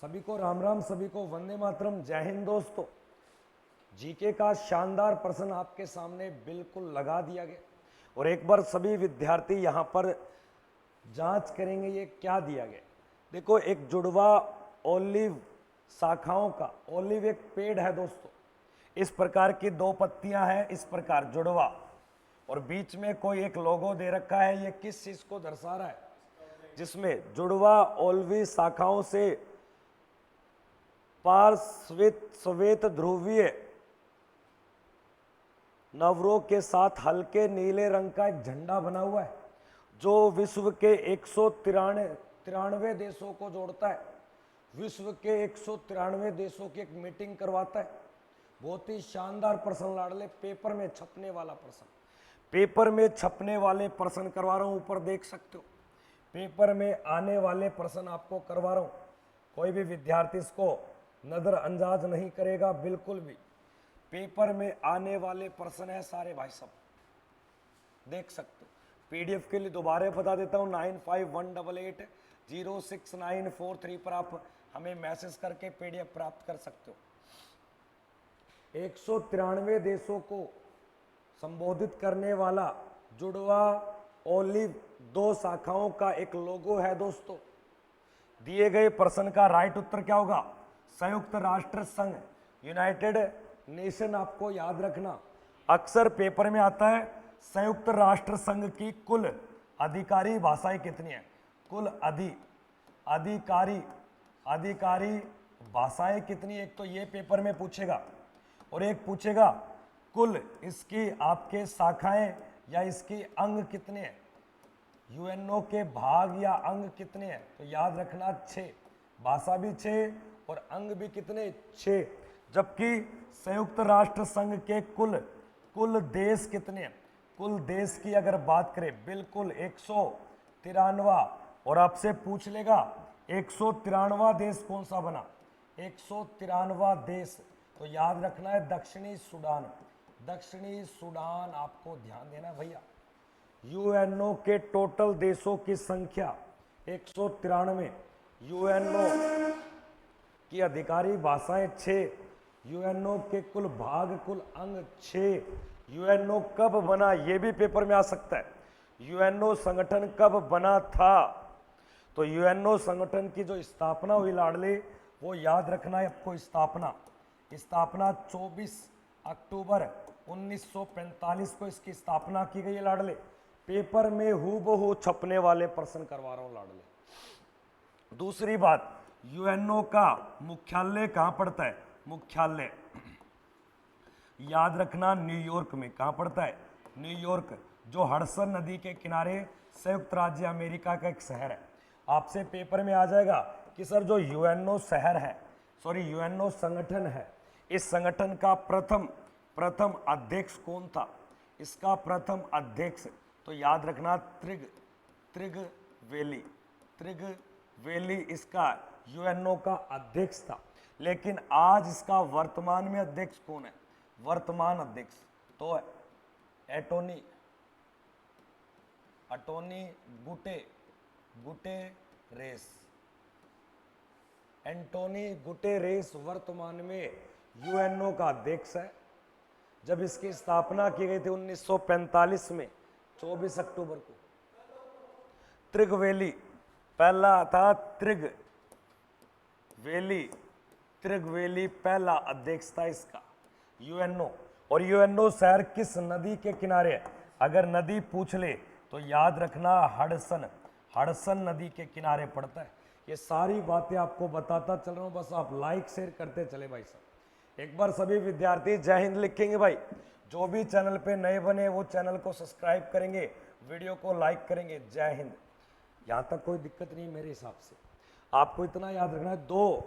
सभी को राम राम, सभी को वंदे मातरम, जय हिंद दोस्तों। जीके का शानदार प्रश्न आपके सामने बिल्कुल लगा दिया गया और एक बार सभी विद्यार्थी यहाँ पर जांच करेंगे ये क्या दिया गया। देखो, एक जुड़वा ओलिव शाखाओं का, ओलिव एक पेड़ है दोस्तों, इस प्रकार की दो पत्तियां हैं, इस प्रकार जुड़वा, और बीच में कोई एक लोगो दे रखा है। ये किस चीज को दर्शा रहा है? जिसमें जुड़वा ओलिव शाखाओं से पार्श्वित श्वेत ध्रुवीय नवरों के साथ हल्के नीले रंग का एक झंडा बना हुआ है, जो विश्व के 193 देशों को जोड़ता है। विश्व के 193 देशों की एक मीटिंग करवाता है। बहुत ही शानदार प्रश्न लाडले, पेपर में छपने वाला प्रश्न, पेपर में छपने वाले प्रश्न करवा रहा हूं। ऊपर देख सकते हो, पेपर में आने वाले प्रश्न आपको करवा रहा हूं। कोई भी विद्यार्थी इसको नजरअंदाज नहीं करेगा, बिल्कुल भी। पेपर में आने वाले प्रश्न है सारे भाई साहब, देख सकते हो। पीडीएफ के लिए दोबारा बता देता हूँ, 9518806943 पर आप हमें मैसेज करके पीडीएफ प्राप्त कर सकते हो। 193 देशों को संबोधित करने वाला जुड़वा ओलिव दो शाखाओं का एक लोगो है दोस्तों। दिए गए प्रश्न का राइट उत्तर क्या होगा? संयुक्त राष्ट्र संघ, यूनाइटेड नेशन। आपको याद रखना, अक्सर पेपर में आता है संयुक्त राष्ट्र संघ की कुल अधिकारी भाषाएं कितनी हैं? कुल अधिकारी भाषाएं कितनी? एक तो ये पेपर में पूछेगा, और एक पूछेगा कुल इसकी आपके शाखाएं या इसकी अंग कितने हैं, यूएनओ के भाग या अंग कितने हैं? तो याद रखना 6, भाषा भी 6 और अंग भी कितने? 6। जबकि संयुक्त राष्ट्र संघ के कुल देश कितने हैं? कुल देश की अगर बात करें, बिल्कुल 193। और आपसे पूछ लेगा 193वां देश कौन सा बना? 193वां देश तो याद रखना है दक्षिणी सूडान। दक्षिणी सूडान आपको ध्यान देना भैया। यूएनओ के टोटल देशों की संख्या 193, यूएनओ की अधिकारी भाषाएं 6, यूएनओ के कुल भाग कुल अंग 6। यूएनओ कब बना ये भी पेपर में आ सकता है। यूएनओ संगठन कब बना था? तो यूएनओ संगठन की जो स्थापना हुई लाडले, वो याद रखना है आपको। स्थापना 24 अक्टूबर 1945 को इसकी स्थापना की गई है लाडले। पेपर में हूबहू छपने वाले प्रश्न करवा रहा हूं लाडले। दूसरी बात, यूएनओ का मुख्यालय कहां पड़ता है? मुख्यालय याद रखना न्यूयॉर्क में। कहां पड़ता है? न्यूयॉर्क, जो हडसन नदी के किनारे संयुक्त राज्य अमेरिका का एक शहर है। आपसे पेपर में आ जाएगा कि सर जो यूएनओ शहर है, यूएनओ संगठन है, इस संगठन का प्रथम अध्यक्ष कौन था? इसका प्रथम अध्यक्ष तो याद रखना त्रिगवेली इसका यूएनओ का अध्यक्ष था। लेकिन आज इसका वर्तमान में अध्यक्ष कौन है? वर्तमान अध्यक्ष तो एंटोनी गुटेरेस वर्तमान में यूएनओ का अध्यक्ष है। जब इसकी स्थापना की गई थी 1945 में 24 अक्टूबर को, त्रिगवेली पहला था। त्रिगवेली पहला अध्यक्ष था इसका यूएनओ। और यूएनओ शहर किस नदी के किनारे है? अगर नदी पूछ ले तो याद रखना हडसन नदी के किनारे पड़ता है। ये सारी बातें आपको बताता चल रहा हूं, बस आप लाइक शेयर करते चले भाई साहब। एक बार सभी विद्यार्थी जय हिंद लिखेंगे भाई। जो भी चैनल पे नए बने वो चैनल को सब्सक्राइब करेंगे, वीडियो को लाइक करेंगे। जय हिंद। यहां तक कोई दिक्कत नहीं मेरे हिसाब से। आपको इतना याद रखना है, 2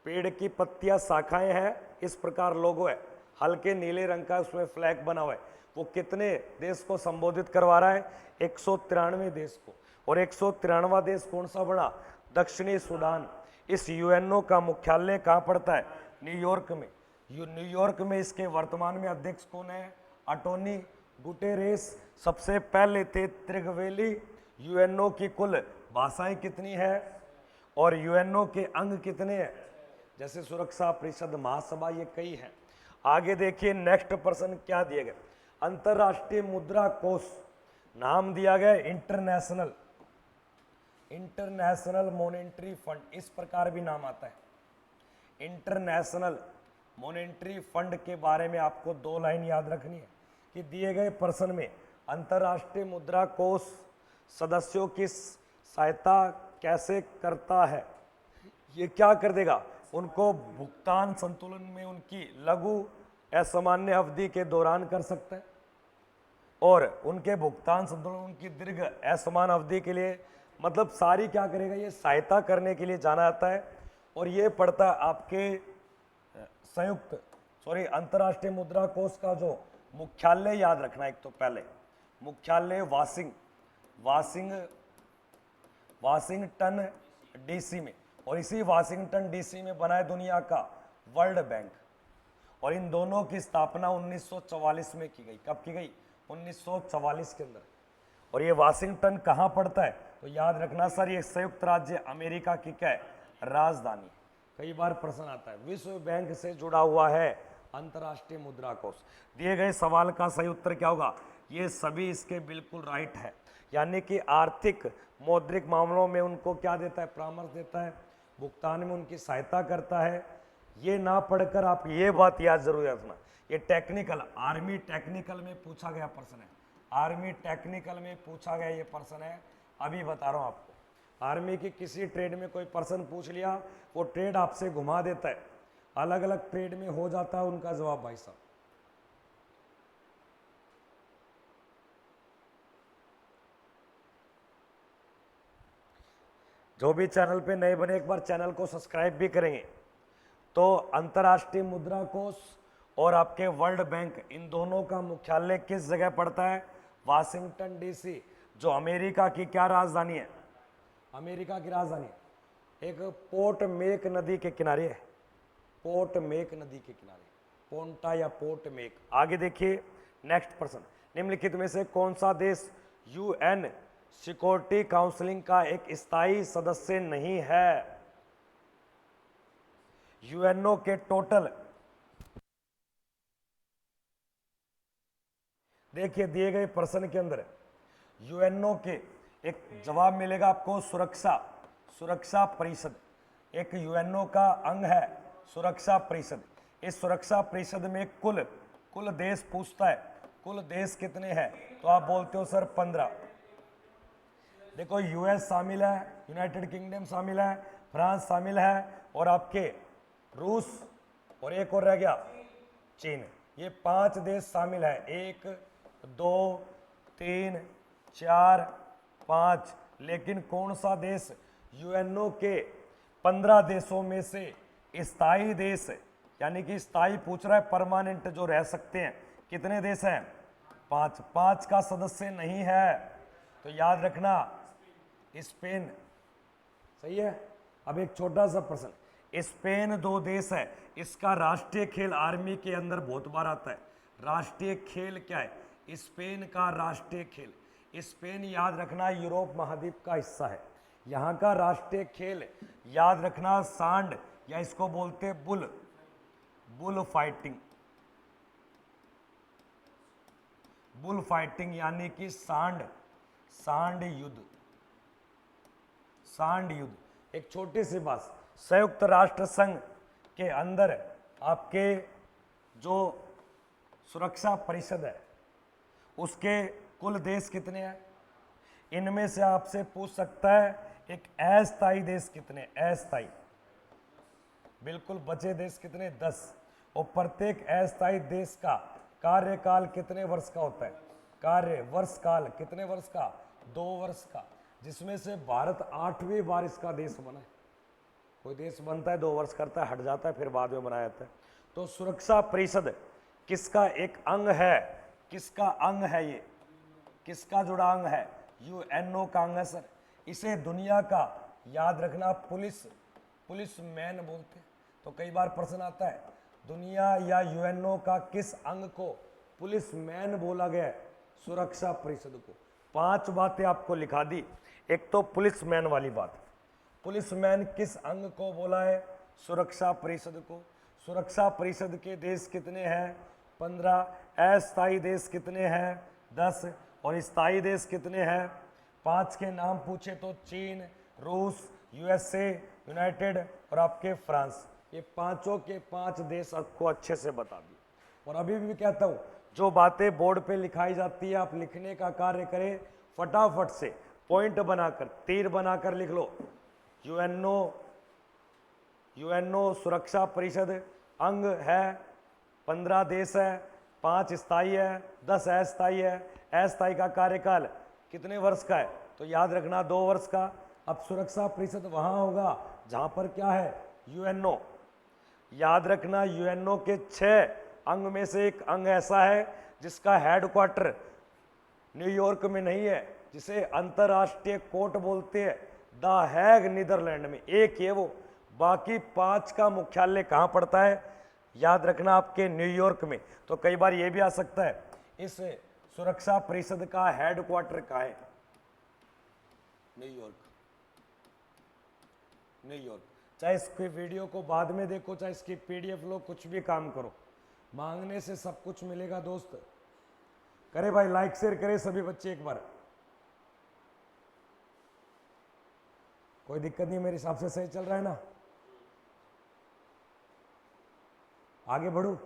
पेड़ की पत्तियां शाखाएं हैं, इस प्रकार लोगो है, हल्के नीले रंग का उसमें फ्लैग बना हुआ है। वो कितने देश को संबोधित करवा रहा है? 193 देश को। और 193वां देश कौन सा बना? दक्षिणी सूडान। इस यूएनओ का मुख्यालय कहां पड़ता है? न्यूयॉर्क में। न्यूयॉर्क में इसके वर्तमान में अध्यक्ष कौन है? एंटोनी गुटेरेस। सबसे पहले थे त्रिगवेली। यूएनओ की कुल भाषाएं कितनी है? और यूएनओ के अंग कितने हैं, जैसे सुरक्षा परिषद, महासभा, ये कई हैं। आगे देखिए नेक्स्ट प्रश्न क्या दिया गया, अंतरराष्ट्रीय मुद्रा कोष नाम दिया गया इंटरनेशनल मॉनेटरी फंड, इस प्रकार भी नाम आता है। इंटरनेशनल मॉनेटरी फंड के बारे में आपको 2 लाइन याद रखनी है कि दिए गए प्रश्न में अंतरराष्ट्रीय मुद्रा कोष सदस्यों की सहायता कैसे करता है, ये क्या कर देगा, उनको भुगतान संतुलन में उनकी लघु असामान्य अवधि के दौरान कर सकता है, और उनके भुगतान संतुलन उनकी दीर्घ असमान अवधि के लिए, मतलब सारी क्या करेगा, ये सहायता करने के लिए जाना जाता है। और ये पड़ता है आपके अंतरराष्ट्रीय मुद्रा कोष का जो मुख्यालय याद रखना, एक तो पहले मुख्यालय वाशिंगटन डीसी में, और इसी वाशिंगटन डीसी में बना है दुनिया का वर्ल्ड बैंक। और इन दोनों की स्थापना 1944 में की गई। कब की गई, 1944 के अंदर। और ये वाशिंगटन कहाँ पड़ता है, तो याद रखना सर, ये संयुक्त राज्य अमेरिका की क्या है, राजधानी। कई बार प्रश्न आता है, विश्व बैंक से जुड़ा हुआ है अंतरराष्ट्रीय मुद्रा कोष। दिए गए सवाल का सही उत्तर क्या होगा, ये सभी इसके बिल्कुल राइट है। यानी कि आर्थिक मौद्रिक मामलों में उनको क्या देता है, परामर्श देता है, भुगतान में उनकी सहायता करता है। ये ना पढ़कर आप ये बात याद जरूर रखना, ये टेक्निकल आर्मी टेक्निकल में पूछा गया प्रश्न है, आर्मी टेक्निकल में पूछा गया ये प्रश्न है। अभी बता रहा हूँ आपको, आर्मी की किसी ट्रेड में कोई प्रश्न पूछ लिया, वो ट्रेड आपसे घुमा देता है, अलग अलग ट्रेड में हो जाता है उनका जवाब भाई साहब। जो भी चैनल पे नए बने, एक बार चैनल को सब्सक्राइब भी करेंगे। तो अंतर्राष्ट्रीय मुद्रा कोष और आपके वर्ल्ड बैंक, इन दोनों का मुख्यालय किस जगह पड़ता है, वाशिंगटन डीसी, जो अमेरिका की क्या राजधानी है, अमेरिका की राजधानी एक पोर्ट मेक नदी के किनारे है, पोर्ट मेक नदी के किनारे, पोंटा या पोर्ट मेक। आगे देखिए नेक्स्ट प्रश्न, निम्नलिखित में से कौन सा देश यूएन सिक्योरिटी काउंसिलिंग का एक स्थायी सदस्य नहीं है। यूएनओ के टोटल, देखिए दिए गए प्रश्न के अंदर यूएनओ के एक जवाब मिलेगा आपको, सुरक्षा परिषद, एक यूएनओ का अंग है सुरक्षा परिषद। इस सुरक्षा परिषद में कुल देश पूछता है, कुल देश कितने हैं, तो आप बोलते हो सर 15। देखो यूएस शामिल है, यूनाइटेड किंगडम शामिल है, फ्रांस शामिल है, और आपके रूस, और एक और रह गया चीन। ये 5 देश शामिल है, 1 2 3 4 5। लेकिन कौन सा देश यूएनओ के 15 देशों में से स्थायी देश, यानी कि स्थायी पूछ रहा है, परमानेंट जो रह सकते हैं, कितने देश हैं, 5 का सदस्य नहीं है। तो याद रखना स्पेन, सही है। अब एक छोटा सा प्रश्न, स्पेन 2 देश है, इसका राष्ट्रीय खेल आर्मी के अंदर बहुत बार आता है। राष्ट्रीय खेल क्या है, स्पेन का राष्ट्रीय खेल, स्पेन याद रखना यूरोप महाद्वीप का हिस्सा है। यहाँ का राष्ट्रीय खेल याद रखना सांड, या इसको बोलते बुल फाइटिंग, यानी कि सांड युद्ध। एक छोटी सी बात, संयुक्त राष्ट्र संघ के अंदर आपके जो सुरक्षा परिषद है, उसके कुल देश कितने हैं, इनमें से आपसे पूछ सकता है एक अस्थायी देश कितने, अस्थायी, बिल्कुल बचे देश कितने, 10। और प्रत्येक अस्थायी देश का कार्यकाल कितने वर्ष का होता है, वर्षकाल कितने वर्ष का, 2 वर्ष का, जिसमें से भारत 8वीं बार इसका देश बना है। कोई देश बनता है 2 वर्ष करता है, हट जाता है, फिर बाद में बनाया जाता है। तो सुरक्षा परिषद किसका एक अंग है, किसका अंग है, ये किसका जुड़ा अंग है, यूएनओ का अंग है सर। इसे दुनिया का याद रखना पुलिस मैन बोलते हैं। तो कई बार प्रश्न आता है, दुनिया या यूएनओ का किस अंग को पुलिस मैन बोला गया है, सुरक्षा परिषद को। 5 बातें आपको लिखा दी, एक तो पुलिस मैन वाली बात, पुलिसमैन किस अंग को बोला है? सुरक्षा परिषद को। सुरक्षा परिषद के देश कितने हैं? 15। अस्थायी देश कितने हैं? 10। और स्थायी देश कितने हैं? 5 के नाम पूछे तो चीन, रूस, यूएसए, यूनाइटेड और आपके फ्रांस। ये पांचों के 5 देश आपको अच्छे से बता दिए। और अभी भी कहता हूँ, जो बातें बोर्ड पे लिखाई जाती है आप लिखने का कार्य करें, फटाफट से पॉइंट बनाकर, तीर बनाकर लिख लो। यूएनओ सुरक्षा परिषद अंग है, 15 देश है, 5 स्थायी है, 10 अस्थायी है। अस्थायी का कार्यकाल कितने वर्ष का है? तो याद रखना 2 वर्ष का। अब सुरक्षा परिषद वहां होगा जहां पर क्या है? यूएनओ। याद रखना यूएनओ के 6 अंग में से एक अंग ऐसा है जिसका हेडक्वार्टर न्यूयॉर्क में नहीं है, जिसे अंतरराष्ट्रीय कोर्ट बोलते हैं, द हैग, नीदरलैंड में। एक ये वो, बाकी 5 का मुख्यालय कहाँ पड़ता है? याद रखना आपके न्यूयॉर्क में। तो कई बार ये भी आ सकता है, इस सुरक्षा परिषद का हेडक्वार्टर कहाँ है? न्यूयॉर्क। न्यूयॉर्क। चाहे इसके वीडियो को बाद में देखो, चाहे इसकी पीडीएफ लो, कुछ भी काम करो, मांगने से सब कुछ मिलेगा दोस्त। करे भाई, लाइक शेयर करे सभी बच्चे एक बार। कोई दिक्कत नहीं, मेरे हिसाब से सही चल रहा है ना? आगे बढ़ू?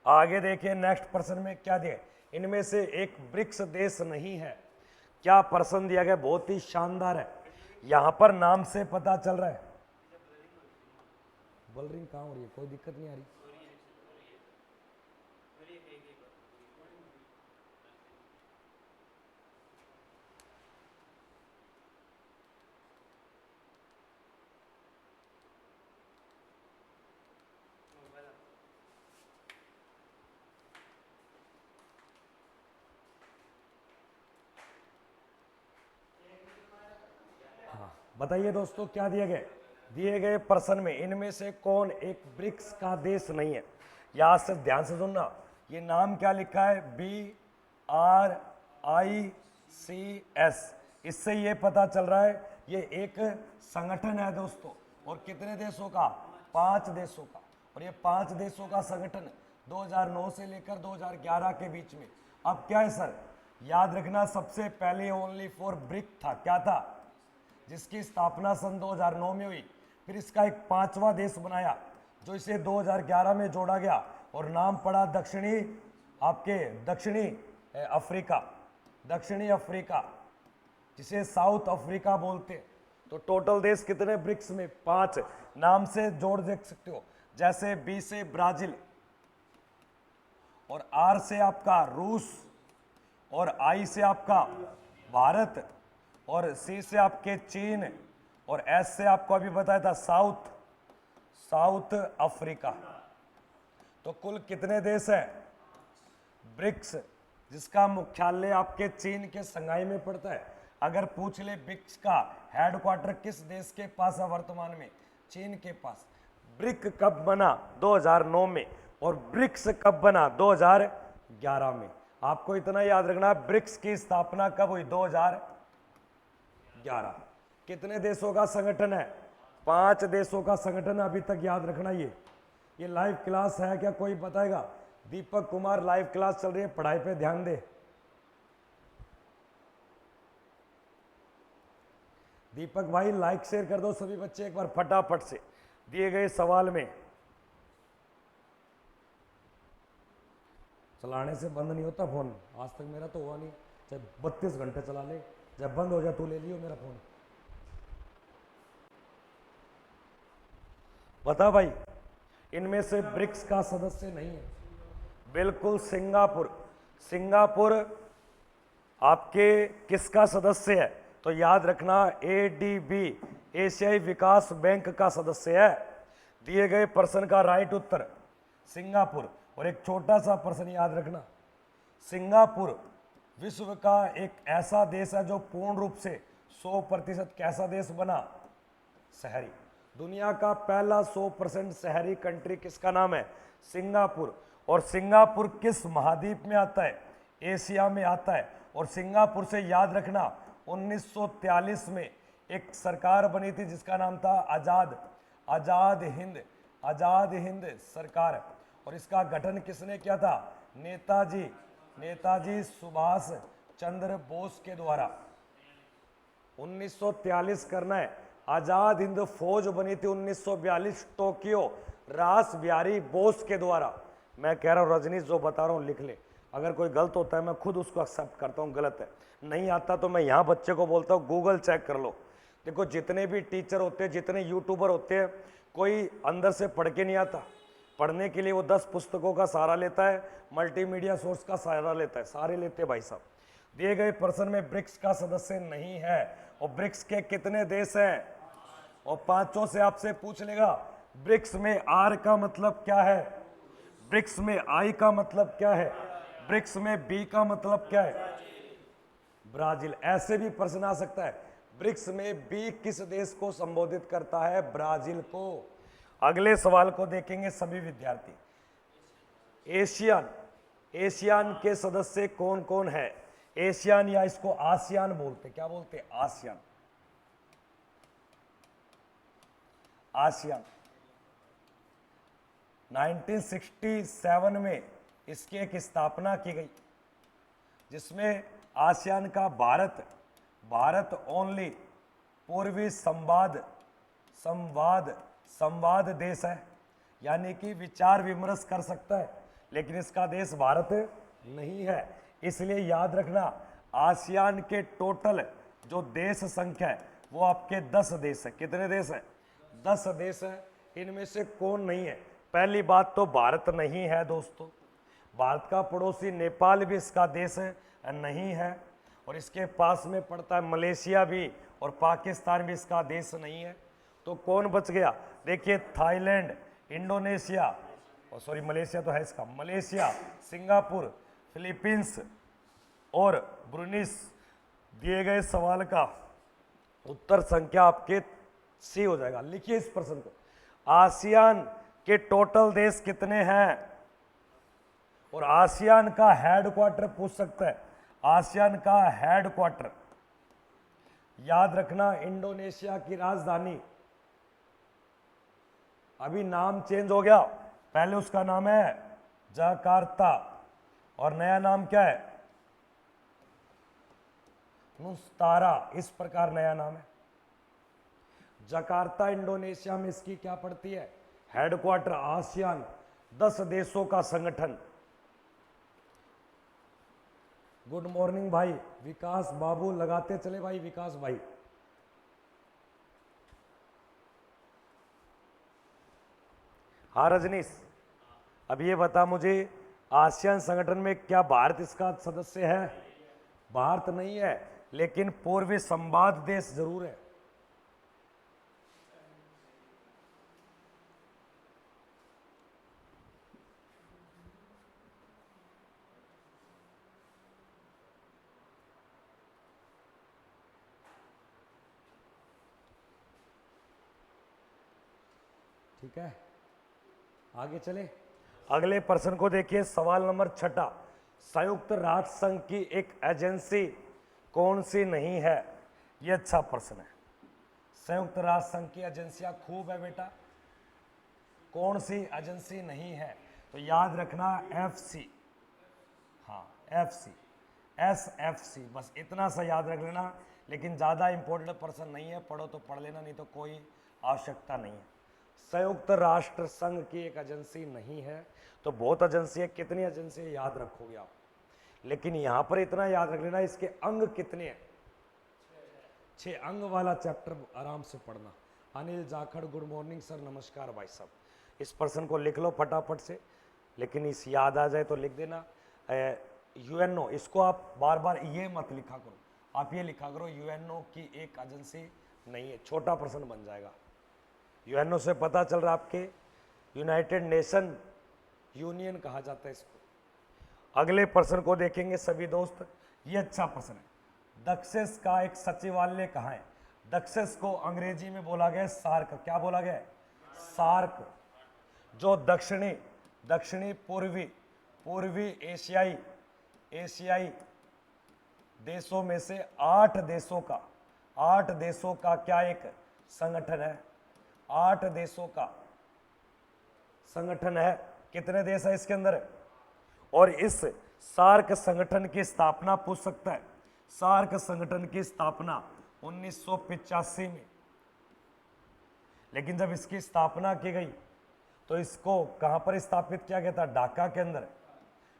आगे देखिए, नेक्स्ट प्रश्न में क्या दिया? इनमें से एक ब्रिक्स देश नहीं है। क्या प्रश्न दिया गया? बहुत ही शानदार है। यहां पर नाम से पता चल रहा है। बलरिंग कहाँ हो रही है? कोई दिक्कत नहीं आ रही? बताइए दोस्तों, क्या दिए गए? दिए गए प्रश्न में इनमें से कौन एक ब्रिक्स का देश नहीं है? यहां से ध्यान से सुनना, ये नाम क्या लिखा है? BRICS। इससे ये पता चल रहा है ये एक संगठन है दोस्तों। और कितने देशों का? 5 देशों का। और ये 5 देशों का संगठन 2009 से लेकर 2011 के बीच में। अब क्या है सर? याद रखना, सबसे पहले ओनली फॉर ब्रिक था। क्या था? जिसकी स्थापना सन 2009 में हुई। फिर इसका एक 5वां देश बनाया जो इसे 2011 में जोड़ा गया और नाम पड़ा दक्षिणी अफ्रीका, जिसे साउथ अफ्रीका बोलते। तो टोटल देश कितने ब्रिक्स में? 5। नाम से जोड़ देख सकते हो, जैसे B से ब्राजील, और R से आपका रूस, और I से आपका भारत, और C से आपके चीन, और S से आपको अभी बताया था साउथ अफ्रीका। तो कुल कितने देश हैं ब्रिक्स, जिसका मुख्यालय आपके चीन के संघाई में पड़ता है? अगर पूछ ले ब्रिक्स का हेडक्वार्टर किस देश के पास है वर्तमान में? चीन के पास। ब्रिक कब बना? 2009 में। और ब्रिक्स कब बना? 2011 में। आपको इतना याद रखना, ब्रिक्स की स्थापना कब हुई? 2011। कितने देशों का संगठन है? 5 देशों का संगठन। अभी तक याद रखना। ये लाइव क्लास है क्या? कोई बताएगा? दीपक कुमार, लाइव क्लास चल रही है, पढ़ाई पे ध्यान दे। दीपक भाई लाइक शेयर कर दो सभी बच्चे एक बार फटाफट से दिए गए सवाल में। चलाने से बंद नहीं होता फोन, आज तक मेरा तो हुआ नहीं। चाहे 32 घंटे चला ले, जब बंद हो जाए तो ले लियो मेरा फोन। बता भाई, इनमें से ब्रिक्स का सदस्य नहीं है। बिल्कुल सिंगापुर आपके किसका सदस्य है? तो याद रखना ADB, एशियाई विकास बैंक का सदस्य है। दिए गए प्रश्न का राइट उत्तर सिंगापुर। और एक छोटा सा प्रश्न याद रखना, सिंगापुर विश्व का एक ऐसा देश है जो पूर्ण रूप से 100% कैसा देश बना? शहरी। दुनिया का पहला 100% शहरी कंट्री किसका नाम है? सिंगापुर। और सिंगापुर किस महाद्वीप में आता है? एशिया में आता है। और सिंगापुर से याद रखना 1943 में एक सरकार बनी थी जिसका नाम था आजाद हिंद सरकार। और इसका गठन किसने किया था? नेताजी सुभाष चंद्र बोस के द्वारा। 1943 करना है। आजाद हिंद फौज बनी थी 1942 टोक्यो रास बिहारी बोस के द्वारा। मैं कह रहा हूं रजनीश जो बता रहा हूं लिख ले, अगर कोई गलत होता है मैं खुद उसको एक्सेप्ट करता हूं गलत है, नहीं आता तो मैं यहां बच्चे को बोलता हूं गूगल चेक कर लो। देखो जितने भी टीचर होते हैं, जितने यूट्यूबर होते हैं, कोई अंदर से पढ़ के नहीं आता। पढ़ने के लिए वो 10 पुस्तकों का सहारा लेता है, मल्टीमीडिया सोर्स का सहारा लेता है, सारे लेते हैं भाई साहब। दिए गए प्रश्न में ब्रिक्स का सदस्य नहीं है और ब्रिक्स के कितने देश हैं? और पांचों से आपसे पूछ लेगा ब्रिक्स में आर का मतलब क्या है, ब्रिक्स में आई का मतलब क्या है, ब्रिक्स में बी का मतलब क्या है? ब्राजील। ऐसे भी प्रश्न आ सकता है ब्रिक्स में बी किस देश को संबोधित करता है? ब्राजील को। अगले सवाल को देखेंगे सभी विद्यार्थी। एशियान के सदस्य कौन कौन है? एशियान या इसको आसियान बोलते, क्या बोलते? आसियान। 1967 में इसकी एक स्थापना की गई जिसमें आसियान का भारत ओनली पूर्वी संवाद देश है, यानी कि विचार विमर्श कर सकता है, लेकिन इसका देश भारत नहीं है। इसलिए याद रखना आसियान के टोटल जो देश संख्या है वो आपके 10 देश है। कितने देश है? 10 देश है। इनमें से कौन नहीं है? पहली बात तो भारत नहीं है दोस्तों। भारत का पड़ोसी नेपाल भी इसका देश है नहीं है, और इसके पास में पड़ता है मलेशिया भी, और पाकिस्तान भी इसका देश नहीं है। तो कौन बच गया? देखिए थाईलैंड, इंडोनेशिया, और सॉरी मलेशिया तो है इसका, मलेशिया, सिंगापुर, फिलीपींस और ब्रुनीस। दिए गए सवाल का उत्तर संख्या आपके सी हो जाएगा। लिखिए इस प्रश्न को, आसियान के टोटल देश कितने हैं? और आसियान का हेडक्वार्टर पूछ सकता है। आसियान का हेडक्वार्टर याद रखना इंडोनेशिया की राजधानी, अभी नाम चेंज हो गया, पहले उसका नाम है जकार्ता और नया नाम क्या है? नुस्तारा, इस प्रकार नया नाम है। जकार्ता इंडोनेशिया में इसकी क्या पड़ती है? हेडक्वार्टर। आसियान 10 देशों का संगठन। गुड मॉर्निंग भाई विकास बाबू, लगाते चले भाई विकास भाई। हाँ रजनीश, अब ये बता मुझे आसियान संगठन में क्या भारत इसका सदस्य है? भारत नहीं है, लेकिन पूर्वी संवाद देश जरूर है। ठीक है, आगे चले। अगले प्रश्न को देखिए, सवाल नंबर 6। संयुक्त राष्ट्र संघ की एक एजेंसी कौन सी नहीं है? यह अच्छा प्रश्न है। संयुक्त राष्ट्र संघ की एजेंसियां खूब है बेटा, कौन सी एजेंसी नहीं है? तो याद रखना एफसी, हाँ एफसी, एसएफसी, बस इतना सा याद रख लेना। लेकिन ज़्यादा इंपॉर्टेंट प्रश्न नहीं है, पढ़ो तो पढ़ लेना, नहीं तो कोई आवश्यकता नहीं है। संयुक्त राष्ट्र संघ की एक एजेंसी नहीं है, तो बहुत एजेंसी है। कितनी एजेंसी है याद रखोगे आप, लेकिन यहां पर इतना याद रख लेना इसके अंग कितने हैं? 6 अंग वाला चैप्टर आराम से पढ़ना। Anil Jakhar, good morning sir, नमस्कार भाई साहब। इस प्रश्न को लिख लो फटाफट से, लेकिन इस याद आ जाए तो लिख देना। यूएनओ, इसको आप बार बार ये मत लिखा करो, आप ये लिखा करो यूएनओ की एक एजेंसी नहीं है, छोटा प्रश्न बन जाएगा। यूएनओ से पता चल रहा आपके यूनाइटेड नेशन यूनियन कहा जाता है इसको। अगले प्रश्न को देखेंगे सभी दोस्त, ये अच्छा प्रश्न है। दक्षिण का एक सचिवालय कहाँ है? दक्षिण को अंग्रेजी में बोला गया सार्क। क्या बोला गया? सार्क। जो दक्षिणी पूर्वी एशियाई देशों में से 8 देशों का क्या एक संगठन है? 8 देशों का संगठन है। कितने देश है इसके अंदर? और इस सार्क संगठन की स्थापना पूछ सकता है। सार्क संगठन की स्थापना 1985 में, लेकिन जब इसकी स्थापना की गई तो इसको कहां पर स्थापित किया गया था? ढाका के अंदर।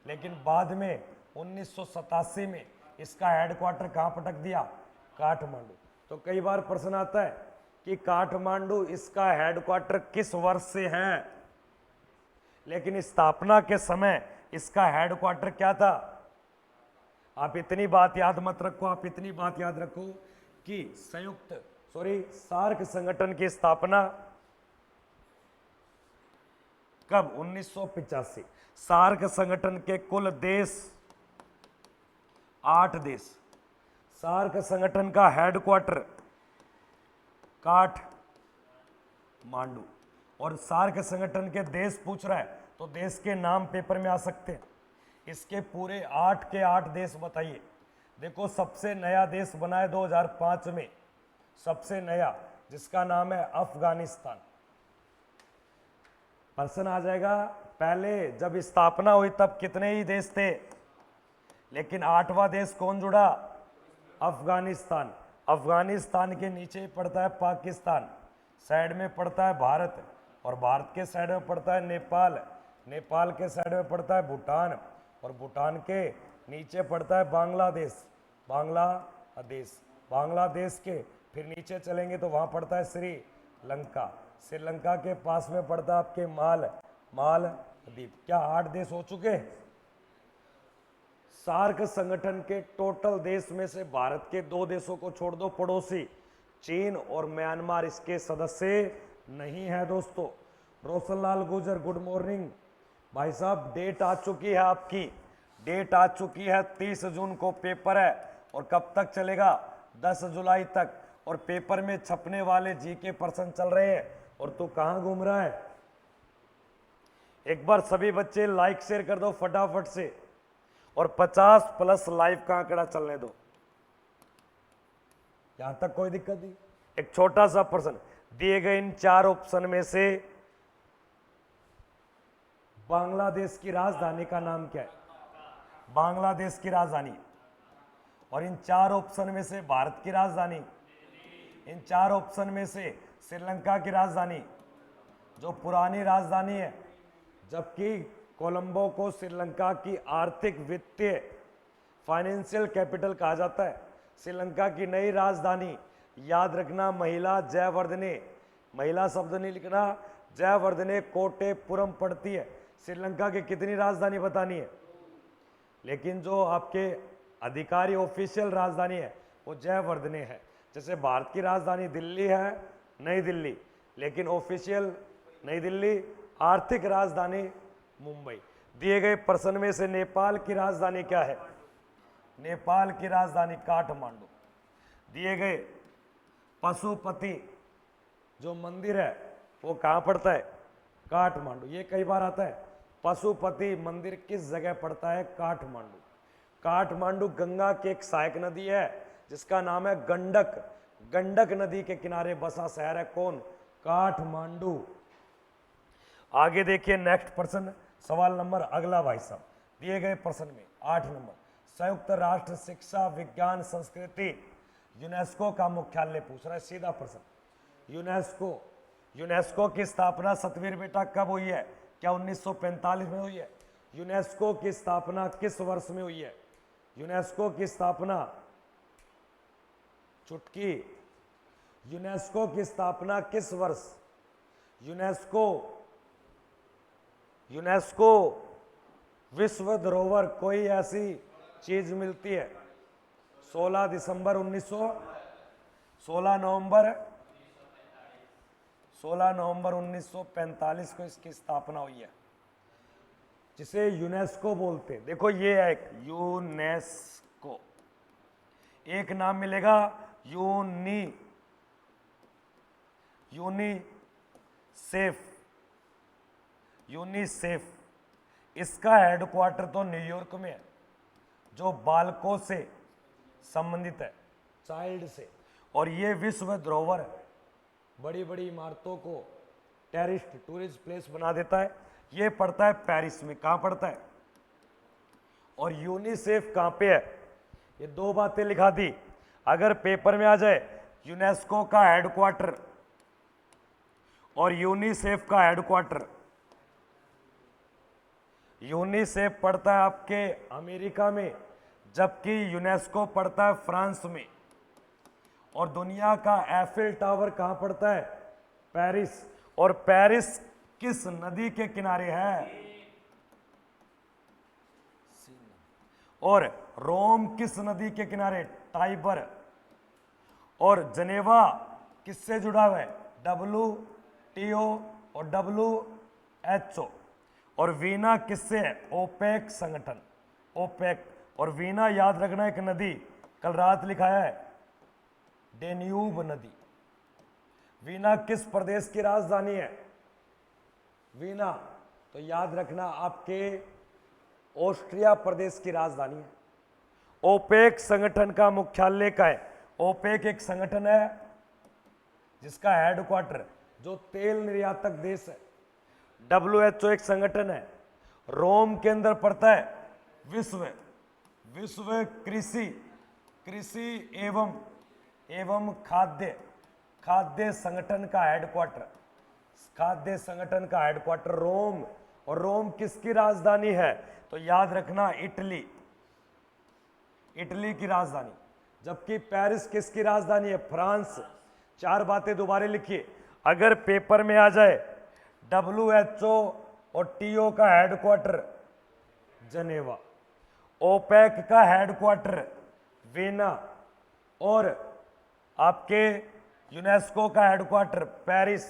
लेकिन बाद में 1987 में इसका हेडक्वार्टर कहां पटक दिया? काठमांडू। तो कई बार प्रश्न आता है कि काठमांडू इसका हेडक्वार्टर किस वर्ष से है, लेकिन स्थापना के समय इसका हेडक्वार्टर क्या था? आप इतनी बात याद मत रखो, आप इतनी बात याद रखो कि सार्क संगठन की स्थापना कब? 1985। सार्क संगठन के कुल देश 8 देश। सार्क संगठन का हेडक्वार्टर काठमांडू। और सार्क संगठन के देश पूछ रहा है तो देश के नाम पेपर में आ सकते हैं। इसके पूरे 8 के 8 देश बताइए। देखो, सबसे नया देश बना है 2005 में, सबसे नया, जिसका नाम है अफगानिस्तान। प्रश्न आ जाएगा, पहले जब स्थापना हुई तब कितने ही देश थे, लेकिन 8वां देश कौन जुड़ा? अफगानिस्तान। अफगानिस्तान के नीचे पड़ता है पाकिस्तान, साइड में पड़ता है भारत, और भारत के साइड में पड़ता है नेपाल, नेपाल के साइड में पड़ता है भूटान, और भूटान के नीचे पड़ता है बांग्लादेश, बांग्लादेश। बांग्लादेश के फिर नीचे चलेंगे तो वहां पड़ता है श्रीलंका, श्रीलंका के पास में पड़ता है आपके मालदीव। क्या 8 देश हो चुके? सार्क संगठन के टोटल देश में से भारत के 2 देशों को छोड़ दो, पड़ोसी चीन और म्यांमार इसके सदस्य नहीं है दोस्तों। रोशनलाल गुर्जर, गुड मॉर्निंग भाई साहब। डेट आ चुकी है आपकी, डेट आ चुकी है, 30 जून को पेपर है, और कब तक चलेगा? 10 जुलाई तक। और पेपर में छपने वाले जीके प्रश्न चल रहे हैं, और तू कहां घूम रहा है? एक बार सभी बच्चे लाइक शेयर कर दो फटाफट से, और 50+ लाइव का आंकड़ा चलने दो। यहां तक कोई दिक्कत नहीं। एक छोटा सा प्रश्न, दिए गए इन 4 ऑप्शन में से बांग्लादेश की राजधानी का नाम क्या है? बांग्लादेश की राजधानी। और इन 4 ऑप्शन में से भारत की राजधानी, इन 4 ऑप्शन में से श्रीलंका की राजधानी जो पुरानी राजधानी है, जबकि कोलंबो को श्रीलंका की आर्थिक वित्तीय फाइनेंशियल कैपिटल कहा जाता है। श्रीलंका की नई राजधानी, याद रखना, महिला जयवर्धने, महिला शब्द नहीं लिखना, जयवर्धने कोटेपुरम पड़ती है। श्रीलंका की कितनी राजधानी बतानी है? लेकिन जो आपके अधिकारी ऑफिशियल राजधानी है वो जयवर्धने है। जैसे भारत की राजधानी दिल्ली है, नई दिल्ली, लेकिन ऑफिशियल नई दिल्ली, आर्थिक राजधानी मुंबई। दिए गए प्रश्न में से नेपाल की राजधानी क्या है? नेपाल की राजधानी काठमांडू। दिए गए पशुपति जो मंदिर है वो कहाँ पड़ता है? काठमांडू। ये कई बार आता है, पशुपति मंदिर किस जगह पड़ता है? काठमांडू। काठमांडू गंगा की एक सहायक नदी है जिसका नाम है गंडक। गंडक नदी के किनारे बसा शहर है कौन? काठमांडू। आगे देखिए नेक्स्ट प्रश्न, सवाल नंबर अगला भाई साहब। दिए गए प्रश्न में 8 नंबर, संयुक्त राष्ट्र शिक्षा विज्ञान संस्कृति यूनेस्को का मुख्यालय पूछ रहा है। सीधा प्रश्न, यूनेस्को की स्थापना सतवीर बेटा कब हुई है? क्या 1945 में हुई है? यूनेस्को की स्थापना किस वर्ष में हुई है? यूनेस्को की स्थापना, चुटकी, यूनेस्को की स्थापना किस वर्ष? यूनेस्को विश्व धरोहर कोई ऐसी चीज मिलती है 16 नवंबर 1945 को इसकी स्थापना हुई है, जिसे यूनेस्को बोलते हैं। देखो ये है एक यूनेस्को, एक नाम मिलेगा यूनिसेफ। इसका हेडक्वार्टर तो न्यूयॉर्क में है, जो बालकों से संबंधित है चाइल्ड से। और ये विश्व धरोहर है, बड़ी बड़ी इमारतों को टेरिस्ट टूरिस्ट प्लेस बना देता है। ये पड़ता है पेरिस में। कहाँ पड़ता है? और यूनिसेफ कहाँ पे है? ये दो बातें लिखा दी। अगर पेपर में आ जाए यूनेस्को का हेडक्वार्टर और यूनिसेफ का हेडक्वार्टर, यूनिसेफ पड़ता है आपके अमेरिका में, जबकि यूनेस्को पड़ता है फ्रांस में। और दुनिया का एफिल टावर कहाँ पड़ता है? पेरिस। और पेरिस किस नदी के किनारे है? और रोम किस नदी के किनारे? टाइबर। और जनेवा किससे जुड़ा हुआ है? WTO और WHO। और वीना किससे है? ओपेक संगठन, ओपेक। और वीना याद रखना एक नदी, कल रात लिखाया है, डेन्यूब नदी। वीना किस प्रदेश की राजधानी है? वीना तो याद रखना आपके ऑस्ट्रिया प्रदेश की राजधानी है। ओपेक संगठन का मुख्यालय का है? ओपेक एक संगठन है जिसका हेडक्वार्टर जो तेल निर्यातक देश है। WHO एक संगठन है, रोम के अंदर पड़ता है। विश्व कृषि एवं खाद्य संगठन का हेडक्वार्टर, खाद्य संगठन का हेडक्वार्टर रोम। और रोम किसकी राजधानी है? तो याद रखना इटली, इटली की राजधानी। जबकि पेरिस किसकी राजधानी है? फ्रांस। चार बातें दोबारा लिखिए। अगर पेपर में आ जाए WHO और TO का हेडक्वार्टर जनेवा, ओपेक का हेडक्वार्टर वीना, और आपके यूनेस्को का हेडक्वार्टर पेरिस,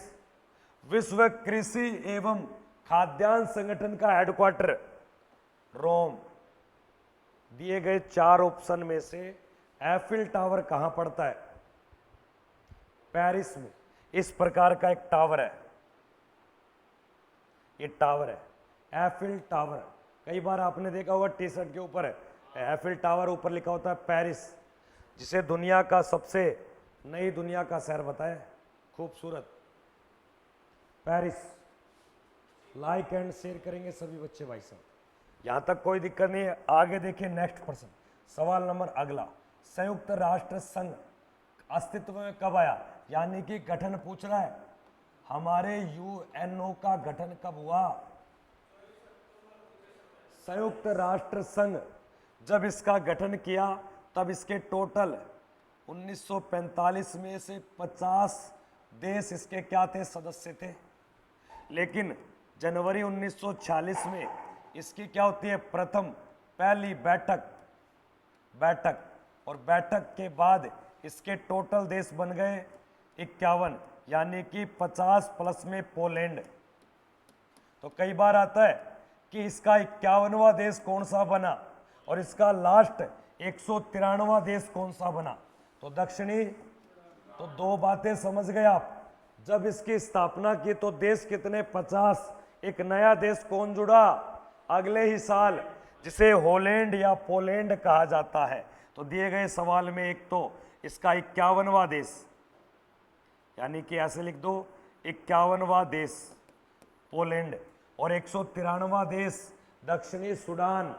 विश्व कृषि एवं खाद्यान्न संगठन का हेडक्वार्टर रोम। दिए गए चार ऑप्शन में से एफिल टावर कहां पड़ता है? पेरिस में। इस प्रकार का एक टावर है, ये टावर है एफिल टावर। कई बार आपने देखा होगा टी शर्ट के ऊपर है एफिल टावर, ऊपर लिखा होता है पेरिस, जिसे दुनिया का सबसे नई दुनिया का शहर बताया, खूबसूरत पेरिस। लाइक एंड शेयर करेंगे सभी बच्चे भाई साहब, यहां तक कोई दिक्कत नहीं है। आगे देखिए नेक्स्ट प्रश्न, सवाल नंबर अगला। संयुक्त राष्ट्र संघ अस्तित्व में कब आया? यानी कि गठन पूछ रहा है, हमारे UNO का गठन कब हुआ? संयुक्त राष्ट्र संघ जब इसका गठन किया तब इसके टोटल 1945 में से 50 देश इसके क्या थे? सदस्य थे। लेकिन जनवरी 1946 में इसकी क्या होती है? पहली बैठक। और बैठक के बाद इसके टोटल देश बन गए 51, यानी कि 50 प्लस में पोलैंड। तो कई बार आता है कि इसका 51वां देश कौन सा बना और इसका लास्ट 193वां देश कौन सा बना? तो दक्षिणी। तो दो बातें समझ गए आप। जब इसकी स्थापना की तो देश कितने? 50। एक नया देश कौन जुड़ा अगले ही साल, जिसे हॉलैंड या पोलैंड कहा जाता है। तो दिए गए सवाल में एक तो इसका 51वां देश, यानी कि ऐसे लिख दो 51वां देश पोलैंड, और 193वां देश दक्षिणी सूडान,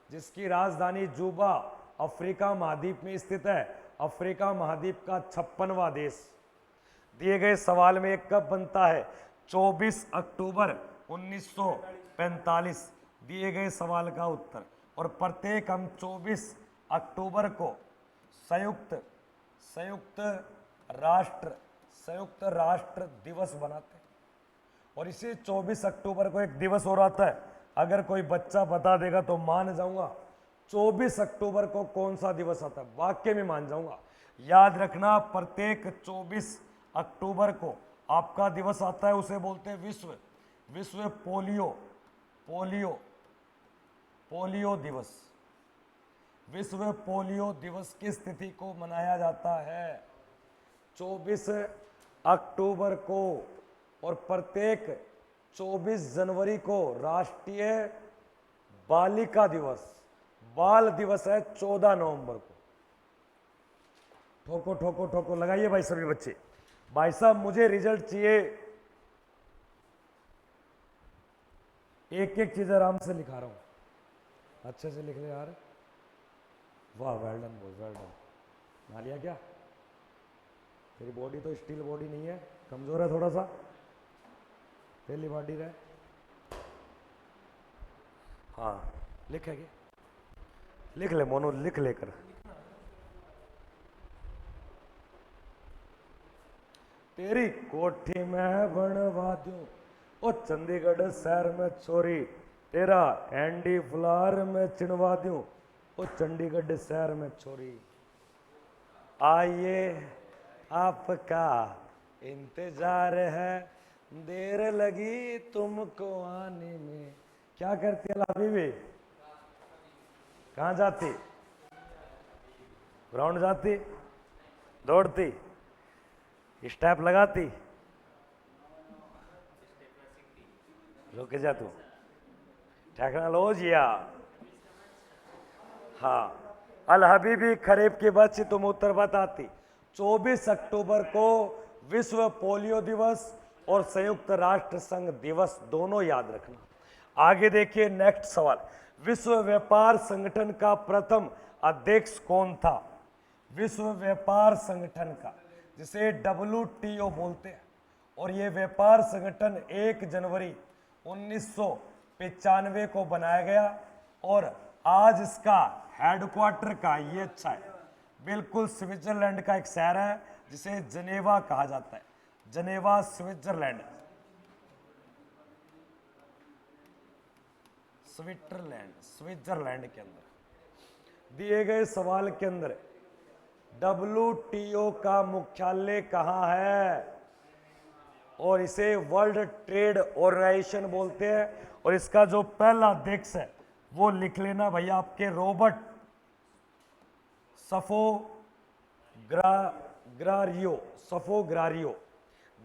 जिसकी राजधानी जूबा अफ्रीका महाद्वीप में स्थित है। अफ्रीका महाद्वीप का 56वां देश। दिए गए सवाल में एक कब बनता है? 24 अक्टूबर 1945 दिए गए सवाल का उत्तर। और प्रत्येक हम 24 अक्टूबर को संयुक्त राष्ट्र दिवस बनाते हैं। और इसी 24 अक्टूबर को एक दिवस और आता है, अगर कोई बच्चा बता देगा तो मान जाऊंगा। 24 अक्टूबर को कौन सा दिवस आता है? वाकई में मान जाऊंगा। याद रखना, प्रत्येक 24 अक्टूबर को आपका दिवस आता है, उसे बोलते हैं विश्व पोलियो दिवस। विश्व पोलियो दिवस किस तिथि को मनाया जाता है? 24 अक्टूबर को। और प्रत्येक 24 जनवरी को राष्ट्रीय बालिका दिवस, बाल दिवस है 14 नवंबर को। ठोको ठोको ठोको, लगाइए भाई सभी बच्चे। भाई साहब मुझे रिजल्ट चाहिए, एक एक चीज आराम से लिखा रहा हूं, अच्छे से लिख ले यार। वाह, well done boy, well done. नहा लिया क्या? तेरी बॉडी तो स्टील बॉडी नहीं है, कमजोर है थोड़ा सा, पहली बॉडी रहे। हाँ लिखेंगे, लिख ले मोनू, लिख लेकर। तेरी कोठी में बनवा दूं ओ चंडीगढ़ शहर में छोरी, तेरा एंडी फ्लावर में चिनवा दूं ओ चंडीगढ़ शहर में छोरी। आइए आपका इंतजार है, देर लगी तुमको आने में। क्या करती है बीबी? कहाँ जाती? ग्राउंड जाती, दौड़ती, स्टेप लगाती? रुक जा तू, टेक्नोलॉजिया। हाँ, अल हबीबी खरीब की बच्ची तुम उत्तर बताती। 24 अक्टूबर को विश्व पोलियो दिवस और संयुक्त राष्ट्र संघ दिवस दोनों याद रखना। आगे देखिए नेक्स्ट सवाल, विश्व व्यापार संगठन का प्रथम अध्यक्ष कौन था? विश्व व्यापार संगठन का, जिसे WTO बोलते हैं, और ये व्यापार संगठन 1 जनवरी 1995 को बनाया गया, और आज इसका हेडक्वार्टर का ये अच्छा है, बिल्कुल स्विट्जरलैंड का एक शहर है जिसे जनेवा कहा जाता है, जनेवा स्विट्जरलैंड। स्विट्जरलैंड के अंदर दिए गए सवाल के अंदर WTO का मुख्यालय कहाँ है? और इसे वर्ल्ड ट्रेड ऑर्गेनाइजेशन बोलते हैं, और इसका जो पहला अध्यक्ष है वो लिख लेना भैया आपके रॉबर्ट सफोग्रारियो।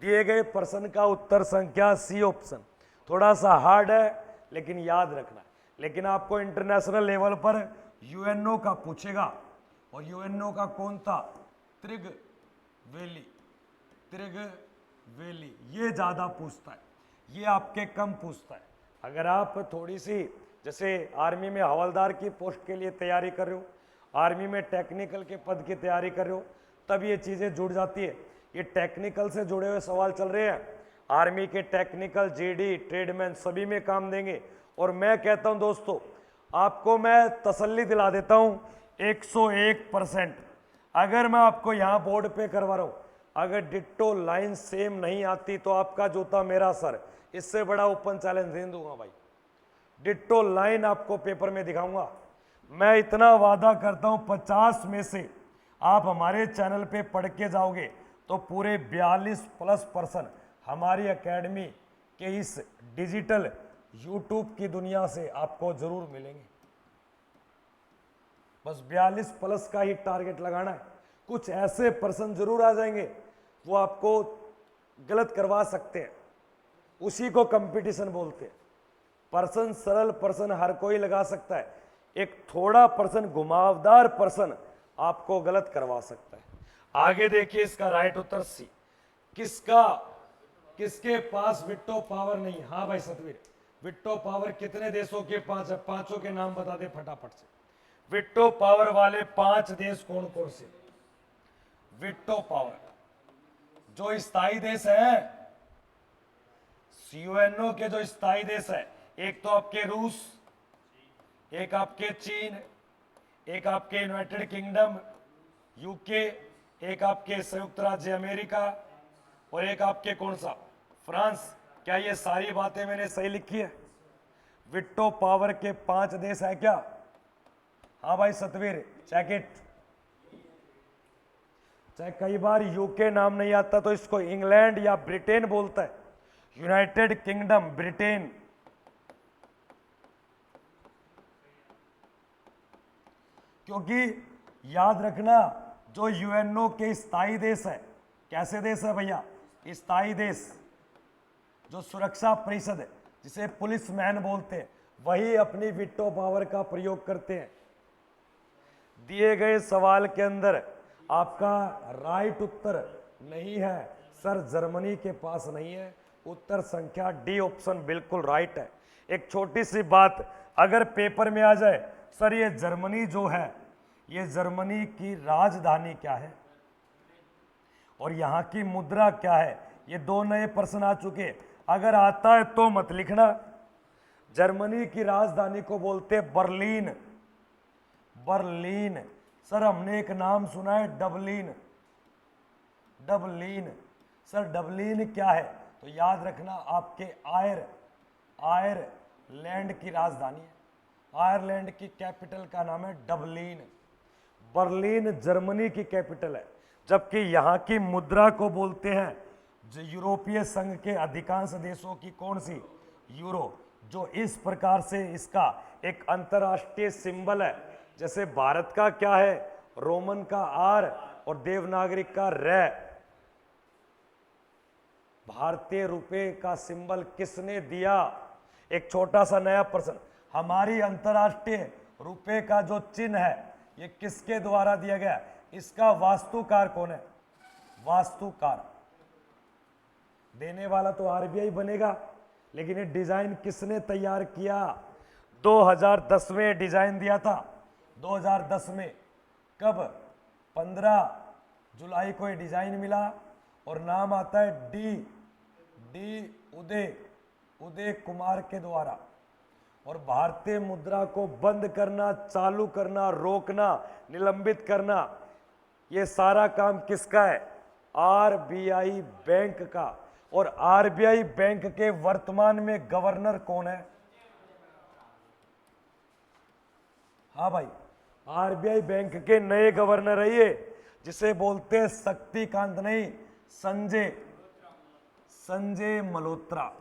दिए गए प्रश्न का उत्तर संख्या C ऑप्शन। थोड़ा सा हार्ड है लेकिन याद रखना है, लेकिन आपको इंटरनेशनल लेवल पर UNO का पूछेगा, और UNO का कौन था? त्रिगवेली, ये ज्यादा पूछता है, ये आपके कम पूछता है। अगर आप थोड़ी सी, जैसे आर्मी में हवलदार की पोस्ट के लिए तैयारी कर रहे हो, आर्मी में टेक्निकल के पद की तैयारी कर रहे हो, तब ये चीजें जुड़ जाती है। ये टेक्निकल से जुड़े हुए सवाल चल रहे हैं, आर्मी के टेक्निकल, GD, ट्रेडमैन सभी में काम देंगे। और मैं कहता हूं दोस्तों, आपको मैं तसल्ली दिला देता हूं 101%। अगर मैं आपको यहां बोर्ड पे करवा रहा हूं, अगर डिट्टो लाइन सेम नहीं आती तो आपका जूता मेरा सर, इससे बड़ा ओपन चैलेंज दे दूंगा भाई। डिट्टो लाइन आपको पेपर में दिखाऊंगा। मैं इतना वादा करता हूं 50 में से आप हमारे चैनल पे पढ़ के जाओगे तो पूरे 42+ % हमारी एकेडमी के इस डिजिटल YouTube की दुनिया से आपको जरूर मिलेंगे। बस 42+ का ही टारगेट लगाना है। कुछ ऐसे पर्सन जरूर आ जाएंगे वो आपको गलत करवा सकते हैं, उसी को कंपटीशन बोलते हैं। पर्सन, सरल पर्सन हर कोई लगा सकता है, एक थोड़ा पर्सन, घुमावदार पर्सन आपको गलत करवा सकता है। आगे देखिए इसका राइट उत्तर C। किसके पास विट्टो पावर नहीं? हाँ भाई सतवीर, विट्टो पावर कितने देशों के पास है? 5 के नाम बता दे फटाफट से। विट्टो पावर वाले 5 देश कौन कौन से? विट्टो पावर जो स्थायी देश है, UNO के जो स्थायी देश है, एक तो आपके रूस, एक आपके चीन, एक आपके यूनाइटेड किंगडम UK, एक आपके संयुक्त राज्य अमेरिका, और एक आपके कौन सा? फ्रांस। क्या ये सारी बातें मैंने सही लिखी है? विट्टो पावर के 5 देश है क्या? हाँ भाई सतवीर, चेक इट। चाहे कई बार UK नाम नहीं आता तो इसको इंग्लैंड या ब्रिटेन बोलता है, यूनाइटेड किंगडम, ब्रिटेन। क्योंकि याद रखना, जो UNO के स्थायी देश है, कैसे देश है भैया? स्थायी देश, जो सुरक्षा परिषद है, जिसे पुलिस मैन बोलते हैं, वही अपनी विट्टो पावर का प्रयोग करते हैं। दिए गए सवाल के अंदर आपका राइट उत्तर नहीं है सर, जर्मनी के पास नहीं है। उत्तर संख्या डी ऑप्शन बिल्कुल राइट है। एक छोटी सी बात अगर पेपर में आ जाए, सर ये जर्मनी जो है, ये जर्मनी की राजधानी क्या है और यहाँ की मुद्रा क्या है, ये दो नए प्रश्न आ चुके। अगर आता है तो मत लिखना। जर्मनी की राजधानी को बोलते हैं बर्लिन। बर्लिन। सर हमने एक नाम सुना है डबलिन। डबलिन। सर डबलिन क्या है, तो याद रखना आपके आयरलैंड की राजधानी है। आयरलैंड की कैपिटल का नाम है डबलिन। बर्लिन जर्मनी की कैपिटल है। जबकि यहाँ की मुद्रा को बोलते हैं, जो यूरोपीय संघ के अधिकांश देशों की कौन सी, यूरो। जो इस प्रकार से इसका एक अंतरराष्ट्रीय सिंबल है। जैसे भारत का क्या है, रोमन का आर और देवनागरिक का रै। भारतीय रुपए का सिंबल किसने दिया? एक छोटा सा नया प्रश्न, हमारी अंतरराष्ट्रीय रुपए का जो चिन्ह है ये किसके द्वारा दिया गया? इसका वास्तुकार कौन है? वास्तुकार। देने वाला तो आरबीआई बनेगा, लेकिन ये डिजाइन किसने तैयार किया? 2010 में डिजाइन दिया था। 2010 में कब? 15 जुलाई को ये डिजाइन मिला और नाम आता है डी उदय कुमार के द्वारा। और भारतीय मुद्रा को बंद करना, चालू करना, रोकना, निलंबित करना, ये सारा काम किसका है? आरबीआई बैंक का। और आरबीआई बैंक के वर्तमान में गवर्नर कौन है? हाँ भाई, आरबीआई बैंक के नए गवर्नर है ये, जिसे बोलते हैं शक्तिकांत नहीं, संजय मल्होत्रा।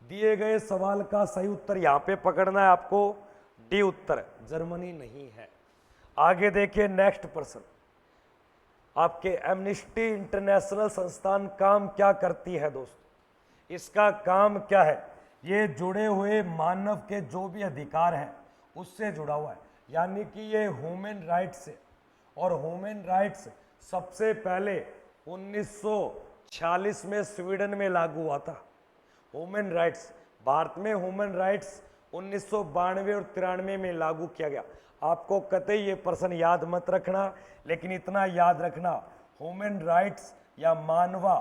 दिए गए सवाल का सही उत्तर यहां पे पकड़ना है आपको, डी उत्तर, जर्मनी नहीं है। आगे देखिए नेक्स्ट प्रश्न। आपके एमनिस्टी इंटरनेशनल संस्थान काम क्या करती है दोस्तों? इसका काम क्या है? ये जुड़े हुए मानव के जो भी अधिकार हैं उससे जुड़ा हुआ है, यानी कि ये ह्यूमन राइट्स है। और ह्यूमन राइट्स सबसे पहले 1946 में स्वीडन में लागू हुआ था। ह्यूमन राइट्स, भारत में ह्यूमन राइट्स 1992 और 93 में लागू किया गया। आपको कतई ये प्रश्न याद मत रखना, लेकिन इतना याद रखना, ह्यूमन राइट्स या मानवा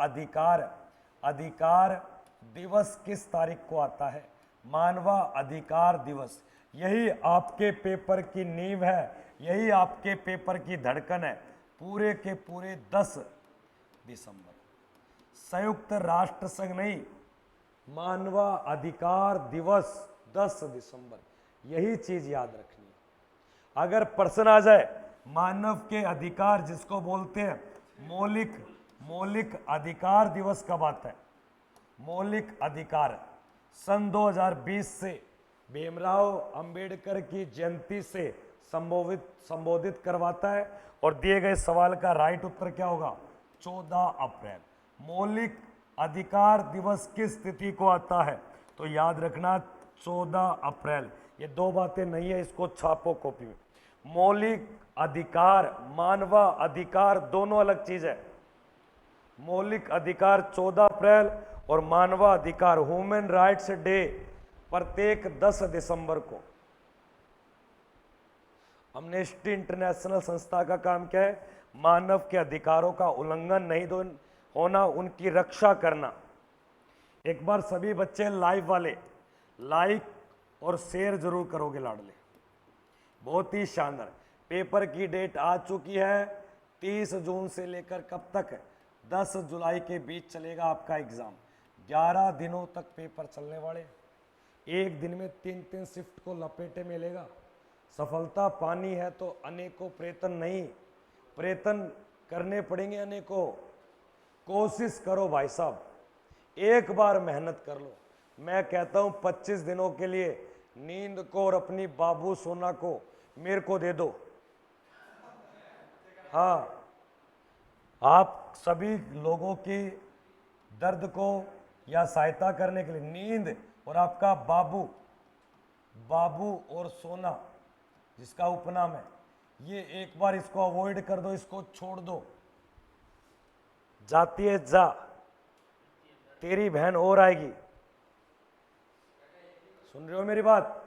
अधिकार दिवस किस तारीख को आता है? मानवा अधिकार दिवस। यही आपके पेपर की नींव है, यही आपके पेपर की धड़कन है। पूरे के पूरे 10 दिसंबर, संयुक्त राष्ट्र संघ नहीं, मानवा अधिकार दिवस 10 दिसंबर, यही चीज याद रखनी है। अगर प्रश्न आ जाए मानव के अधिकार जिसको बोलते हैं मौलिक अधिकार दिवस कब आता है? मौलिक अधिकार सन 2020 से भीमराव अंबेडकर की जयंती से संबोधित करवाता है। और दिए गए सवाल का राइट उत्तर क्या होगा? 14 अप्रैल। मौलिक अधिकार दिवस किस तिथि को आता है? तो याद रखना 14 अप्रैल। ये दो बातें नहीं है, इसको छापो कॉपी में। मौलिक अधिकार, मानवा अधिकार दोनों अलग चीज है। मौलिक अधिकार 14 अप्रैल और मानवा अधिकार ह्यूमन राइट्स डे प्रत्येक 10 दिसंबर को। एमनेस्टी इंटरनेशनल संस्था का काम क्या है? मानव के अधिकारों का उल्लंघन नहीं होना, उनकी रक्षा करना। एक बार सभी बच्चे लाइव वाले लाइक और शेयर जरूर करोगे लाडले। बहुत ही शानदार। पेपर की डेट आ चुकी है, 30 जून से लेकर कब तक है? 10 जुलाई के बीच चलेगा आपका एग्जाम। 11 दिनों तक पेपर चलने वाले। एक दिन में 3 शिफ्ट को लपेटे में लेगा। सफलता पानी है तो अनेकों प्रयत्न नहीं, प्रयत्न करने पड़ेंगे अनेकों। कोशिश करो भाई साहब, एक बार मेहनत कर लो। मैं कहता हूं 25 दिनों के लिए नींद को और अपनी बाबू सोना को मेरे को दे दो। हाँ, आप सभी लोगों की दर्द को या सहायता करने के लिए नींद और आपका बाबू और सोना जिसका उपनाम है। ये एक बार इसको अवॉइड कर दो, इसको छोड़ दो। जाती है जा, तेरी बहन और आएगी। सुन रहे हो मेरी बात?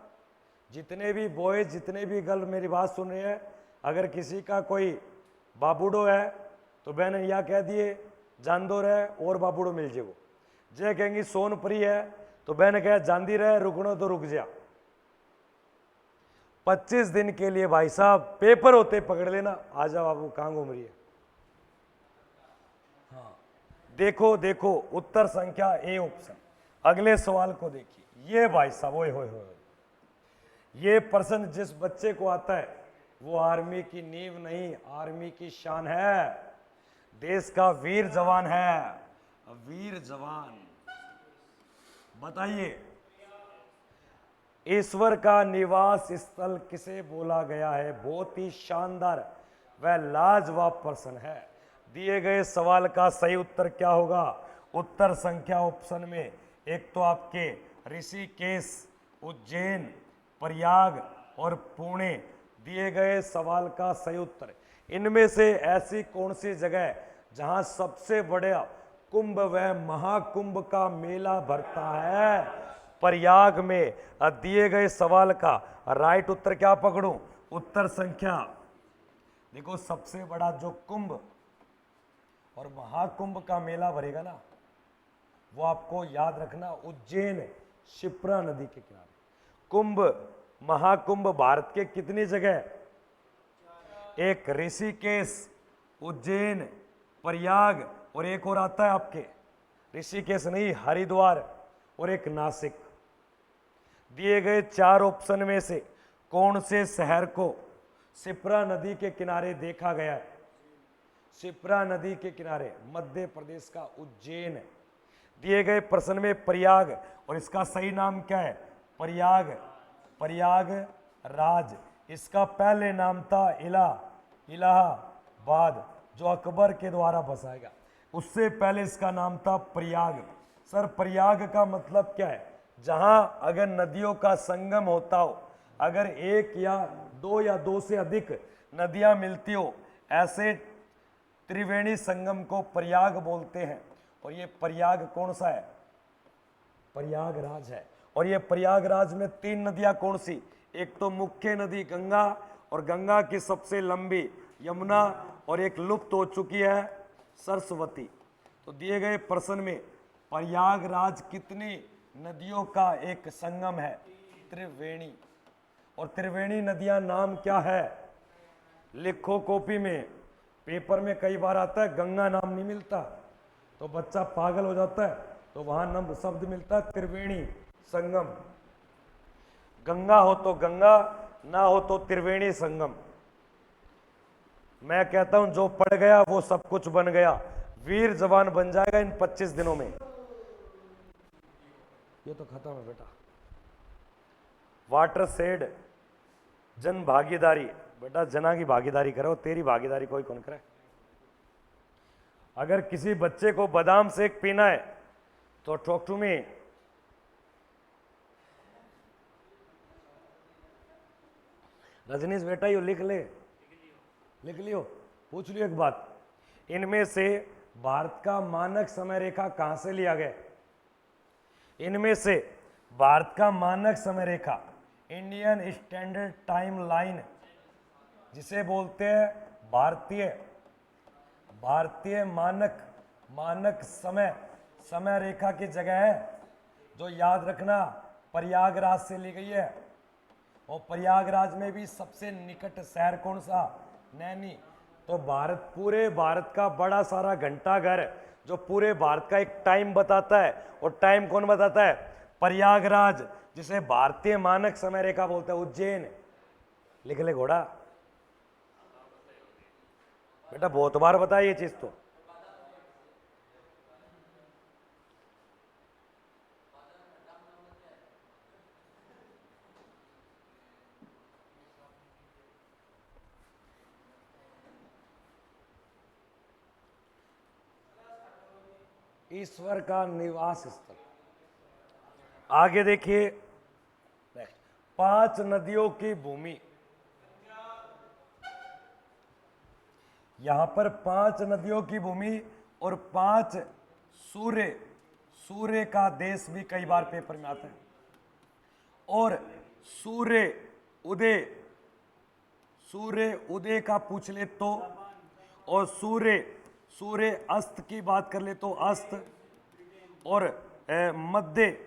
जितने भी बॉयज, जितने भी गर्ल मेरी बात सुन रहे हैं, अगर किसी का कोई बाबूडो है तो बहन या कह दिए जानदो रहे और बाबूडो मिल जेगो। जे कहेंगी सोनप्री है तो बहन कहे जांदी रहे, रुकनो तो रुक जा। 25 दिन के लिए भाई साहब पेपर होते पकड़ लेना, आ जाओ बाबू कहां घूम रही है। हाँ देखो देखो, उत्तर संख्या ए ऑप्शन। अगले सवाल को देखिए, ये भाई साहब ओए होए होए, ये प्रश्न जिस बच्चे को आता है वो आर्मी की नींव नहीं, आर्मी की शान है, देश का वीर जवान है, वीर जवान। बताइए, ईश्वर का निवास स्थल किसे बोला गया है? बहुत ही शानदार व लाजवाब प्रश्न है। दिए गए सवाल का सही उत्तर क्या होगा? उत्तर संख्या ऑप्शन में एक तो आपके ऋषिकेश, उज्जैन, प्रयाग और पुणे दिए गए सवाल का सही उत्तर। इनमें से ऐसी कौन सी जगह जहां सबसे बड़ा कुंभ व महाकुंभ का मेला भरता है? प्रयाग में। दिए गए सवाल का राइट उत्तर क्या पकड़ूं? उत्तर संख्या। देखो, सबसे बड़ा जो कुंभ और महाकुंभ का मेला भरेगा ना, वो आपको याद रखना उज्जैन, शिप्रा नदी के किनारे। कुंभ महाकुंभ भारत के कितनी जगह? एक ऋषिकेश, उज्जैन, प्रयाग और एक और आता है आपके ऋषिकेश नहीं, हरिद्वार और एक नासिक। दिए गए 4 ऑप्शन में से कौन से शहर को शिप्रा नदी के किनारे देखा गया है? शिप्रा नदी के किनारे मध्य प्रदेश का उज्जैन है। दिए गए प्रश्न में प्रयाग, और इसका सही नाम क्या है? प्रयाग, प्रयागराज। इसका पहले नाम था इलाहाबाद, जो अकबर के द्वारा बसाया गया। उससे पहले इसका नाम था प्रयाग। सर, प्रयाग का मतलब क्या है? जहां अगर नदियों का संगम होता हो, अगर एक या दो से अधिक नदियां मिलती हो, ऐसे त्रिवेणी संगम को प्रयाग बोलते हैं। और ये प्रयाग कौन सा है? प्रयागराज है। और ये प्रयागराज में 3 नदियां कौन सी? एक तो मुख्य नदी गंगा, और गंगा की सबसे लंबी यमुना, और एक लुप्त हो चुकी है सरस्वती। तो दिए गए प्रश्न में प्रयागराज कितनी नदियों का एक संगम है? त्रिवेणी। और त्रिवेणी नदियां नाम क्या है? लिखो कॉपी में। पेपर में कई बार आता है गंगा नाम नहीं मिलता तो बच्चा पागल हो जाता है, तो वहां नाम शब्द मिलता है त्रिवेणी संगम। गंगा हो तो गंगा, ना हो तो त्रिवेणी संगम। मैं कहता हूं जो पढ़ गया वो सब कुछ बन गया, वीर जवान बन जाएगा इन 25 दिनों में। ये तो खत्म है बेटा। वाटर शेड, जन भागीदारी। बेटा जना की भागीदारी करो, तेरी भागीदारी कोई कौन करे? अगर किसी बच्चे को बादाम शेक पीना है तो टॉक टू मी। रजनीश बेटा यो लिख लियो। पूछ लियो एक बात, इनमें से भारत का मानक समय रेखा कहां से लिया गया? इनमें से भारत का मानक समय रेखा, इंडियन स्टैंडर्ड टाइम लाइन, जिसे बोलते हैं भारतीय मानक समय रेखा की जगह है, जो याद रखना प्रयागराज से ली गई है। और प्रयागराज में भी सबसे निकट शहर कौन सा? नैनी। तो पूरे भारत का बड़ा सारा घंटाघर, जो पूरे भारत का एक टाइम बताता है, और टाइम कौन बताता है? प्रयागराज, जिसे भारतीय मानक समय रेखा बोलते हैं। उज्जैन। लिख ले घोड़ा। बेटा बहुत बार बताया ये चीज तो। ईश्वर का निवास स्थल। आगे देखिए, 5 नदियों की भूमि। यहां पर 5 नदियों की भूमि और 5 सूर्य का देश भी कई बार पेपर में आता है। और सूर्य उदय का पूछ ले तो, और सूर्य अस्त की बात कर ले तो अस्त, और मध्य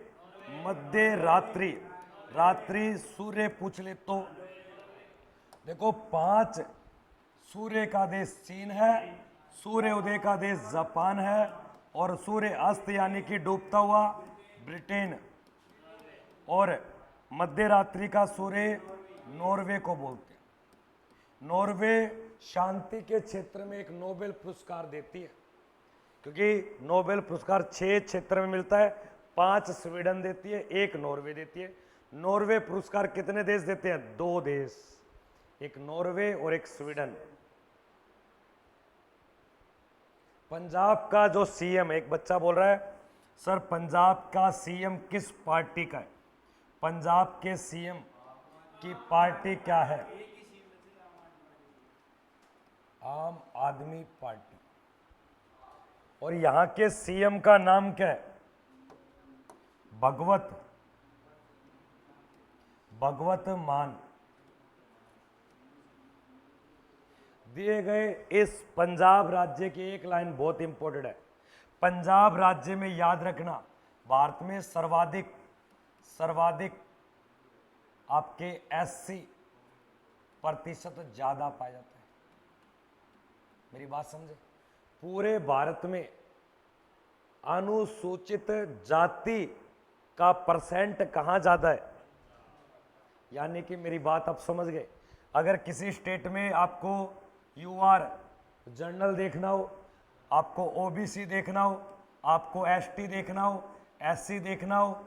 रात्रि सूर्य पूछ ले तो। देखो 5 सूर्य का देश चीन है, सूर्य उदय का देश जापान है, और सूर्य अस्त यानी कि डूबता हुआ ब्रिटेन, और मध्य रात्रि का सूर्य नॉर्वे को बोलते हैं। नॉर्वे शांति के क्षेत्र में एक नोबेल पुरस्कार देती है, क्योंकि नोबेल पुरस्कार 6 क्षेत्र में मिलता है, 5 स्वीडन देती है, 1 नॉर्वे देती है। नॉर्वे पुरस्कार कितने देश देते हैं? 2 देश, एक नॉर्वे और एक स्वीडन। पंजाब का जो सीएम, एक बच्चा बोल रहा है सर पंजाब का सीएम किस पार्टी का है? पंजाब के सीएम की पार्टी क्या है? आम आदमी पार्टी। और यहां के सीएम का नाम क्या है? भगवत मान। दिए गए इस पंजाब राज्य की एक लाइन बहुत इंपॉर्टेंट है। पंजाब राज्य में याद रखना, भारत में सर्वाधिक आपके एससी प्रतिशत ज्यादा पाया जाता है। मेरी बात समझे? पूरे भारत में अनुसूचित जाति का परसेंट कहां ज्यादा है? यानी कि मेरी बात आप समझ गए। अगर किसी स्टेट में आपको यूआर जनरल देखना हो, आपको ओबीसी देखना हो, आपको एसटी देखना हो, एससी देखना हो,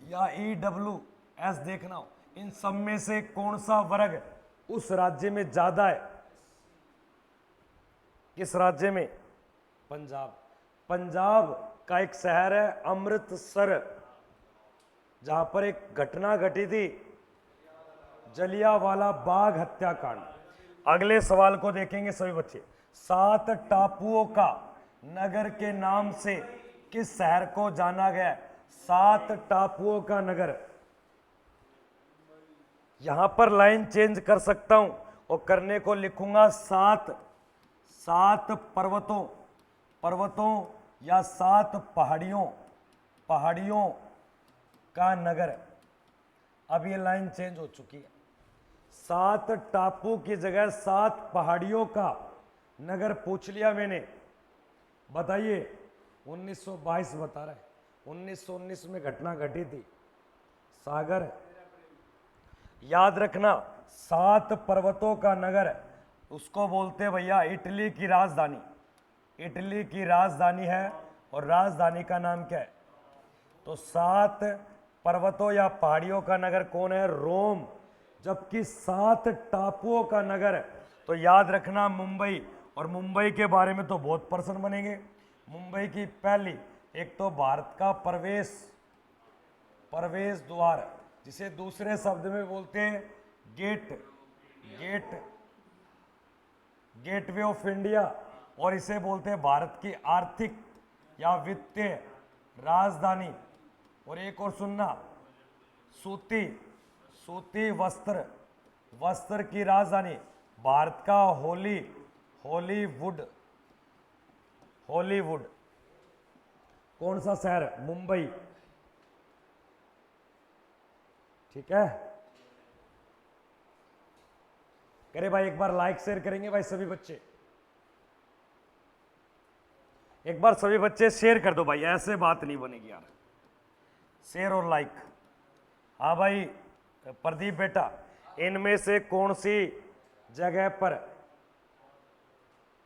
या ईडब्ल्यूएस देखना हो, इन सब में से कौन सा वर्ग उस राज्य में ज्यादा है? किस राज्य में? पंजाब का एक शहर है अमृतसर, जहां पर एक घटना घटी थी, जलियांवाला बाग हत्याकांड। अगले सवाल को देखेंगे सभी बच्चे। 7 टापुओं का नगर के नाम से किस शहर को जाना गया है? 7 टापुओं का नगर। यहां पर लाइन चेंज कर सकता हूं और करने को लिखूंगा 7 पर्वतों या 7 पहाड़ियों का नगर। अब ये लाइन चेंज हो चुकी है। 7 टापू की जगह 7 पहाड़ियों का नगर पूछ लिया मैंने। बताइए 1922 बता रहा है, 1919 में घटना घटी थी। सागर याद रखना, 7 पर्वतों का नगर, उसको बोलते हैं भैया इटली की राजधानी। इटली की राजधानी है, और राजधानी का नाम क्या है? तो 7 पर्वतों या पहाड़ियों का नगर कौन है? रोम। जबकि 7 टापुओं का नगर, तो याद रखना मुंबई। और मुंबई के बारे में तो बहुत प्रश्न बनेंगे। मुंबई की पहली, एक तो भारत का प्रवेश द्वार, जिसे दूसरे शब्द में बोलते हैं गेटवे ऑफ इंडिया, और इसे बोलते हैं भारत की आर्थिक या वित्तीय राजधानी। और एक और सुनना, सूती वस्त्र की राजधानी, भारत का हॉलीवुड कौन सा शहर? मुंबई। ठीक है, करे भाई एक बार लाइक शेयर करेंगे भाई सभी बच्चे? एक बार सभी बच्चे शेयर कर दो भाई, ऐसे बात नहीं बनेगी यार। शेयर और लाइक। हाँ भाई प्रदीप बेटा, इनमें से कौन सी जगह पर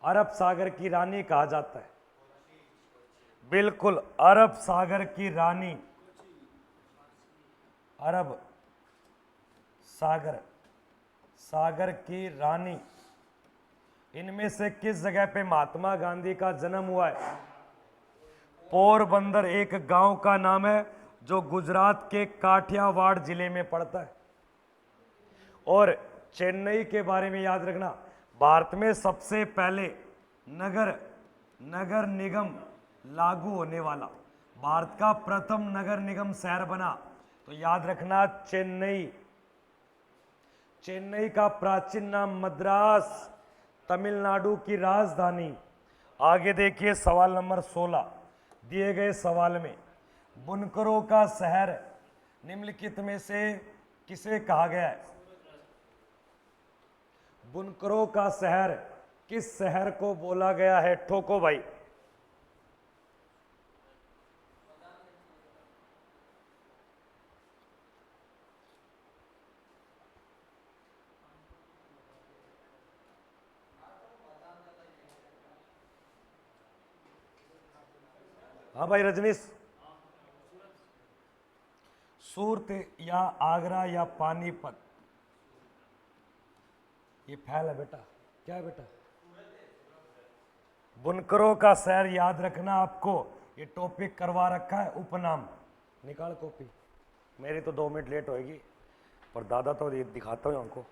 अरब सागर की रानी कहा जाता है? बिल्कुल, अरब सागर की रानी, अरब सागर की रानी। इनमें से किस जगह पे महात्मा गांधी का जन्म हुआ है? पोरबंदर एक गांव का नाम है जो गुजरात के काठियावाड़ जिले में पड़ता है। और चेन्नई के बारे में याद रखना, भारत में सबसे पहले नगर नगर निगम लागू होने वाला, भारत का प्रथम नगर निगम शहर बना, तो याद रखना चेन्नई। चेन्नई का प्राचीन नाम मद्रास, तमिलनाडु की राजधानी। आगे देखिए सवाल नंबर 16, दिए गए सवाल में बुनकरों का शहर निम्नलिखित में से किसे कहा गया है? बुनकरों का शहर किस शहर को बोला गया है? ठोको भाई। हाँ भाई रजनीश। सूरत या आगरा या पानीपत? ये फैल है बेटा, क्या है बेटा? बुनकरों का शहर याद रखना आपको, ये टॉपिक करवा रखा है उपनाम। निकाल कॉपी, मेरी तो 2 मिनट लेट होएगी पर दादा तो ये दिखाता हूँ हमको।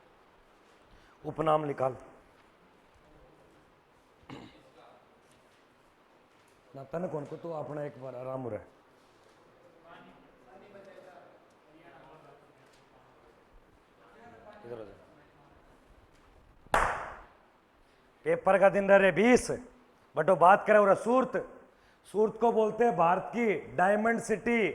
उपनाम निकाल ना, तन कौन को तो अपना एक बार आराम हो रहा है। इधर आ जा। पेपर का दिन रहे 20, बट वो बात करे और सूरत। सूरत को बोलते हैं भारत की डायमंड सिटी।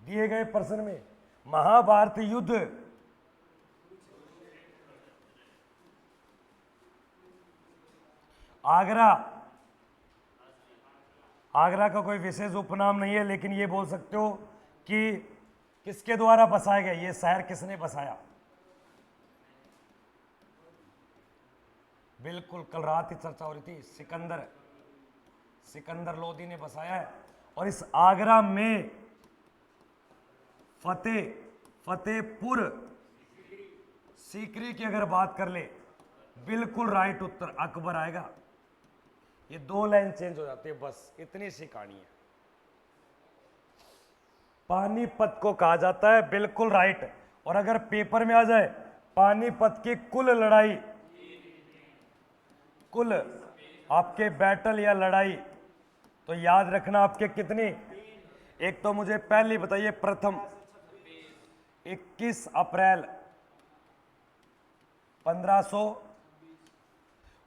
दिए गए प्रश्न में महाभारत युद्ध आगरा, आगरा का कोई विशेष उपनाम नहीं है, लेकिन ये बोल सकते हो कि किसके द्वारा बसाया गया, ये शहर किसने बसाया? बिल्कुल, कल रात ही चर्चा हो रही थी, सिकंदर लोदी ने बसाया है। और इस आगरा में फतेहपुर सीकरी की अगर बात कर ले, बिल्कुल राइट उत्तर अकबर आएगा। ये 2 लाइन चेंज हो जाती है, बस इतनी सी कहानी है। पानीपत को कहा जाता है, बिल्कुल राइट। और अगर पेपर में आ जाए पानीपत की कुल लड़ाई, कुल आपके बैटल या लड़ाई, तो याद रखना आपके कितनी? एक तो मुझे पहली बताइए, प्रथम 21 अप्रैल 1500,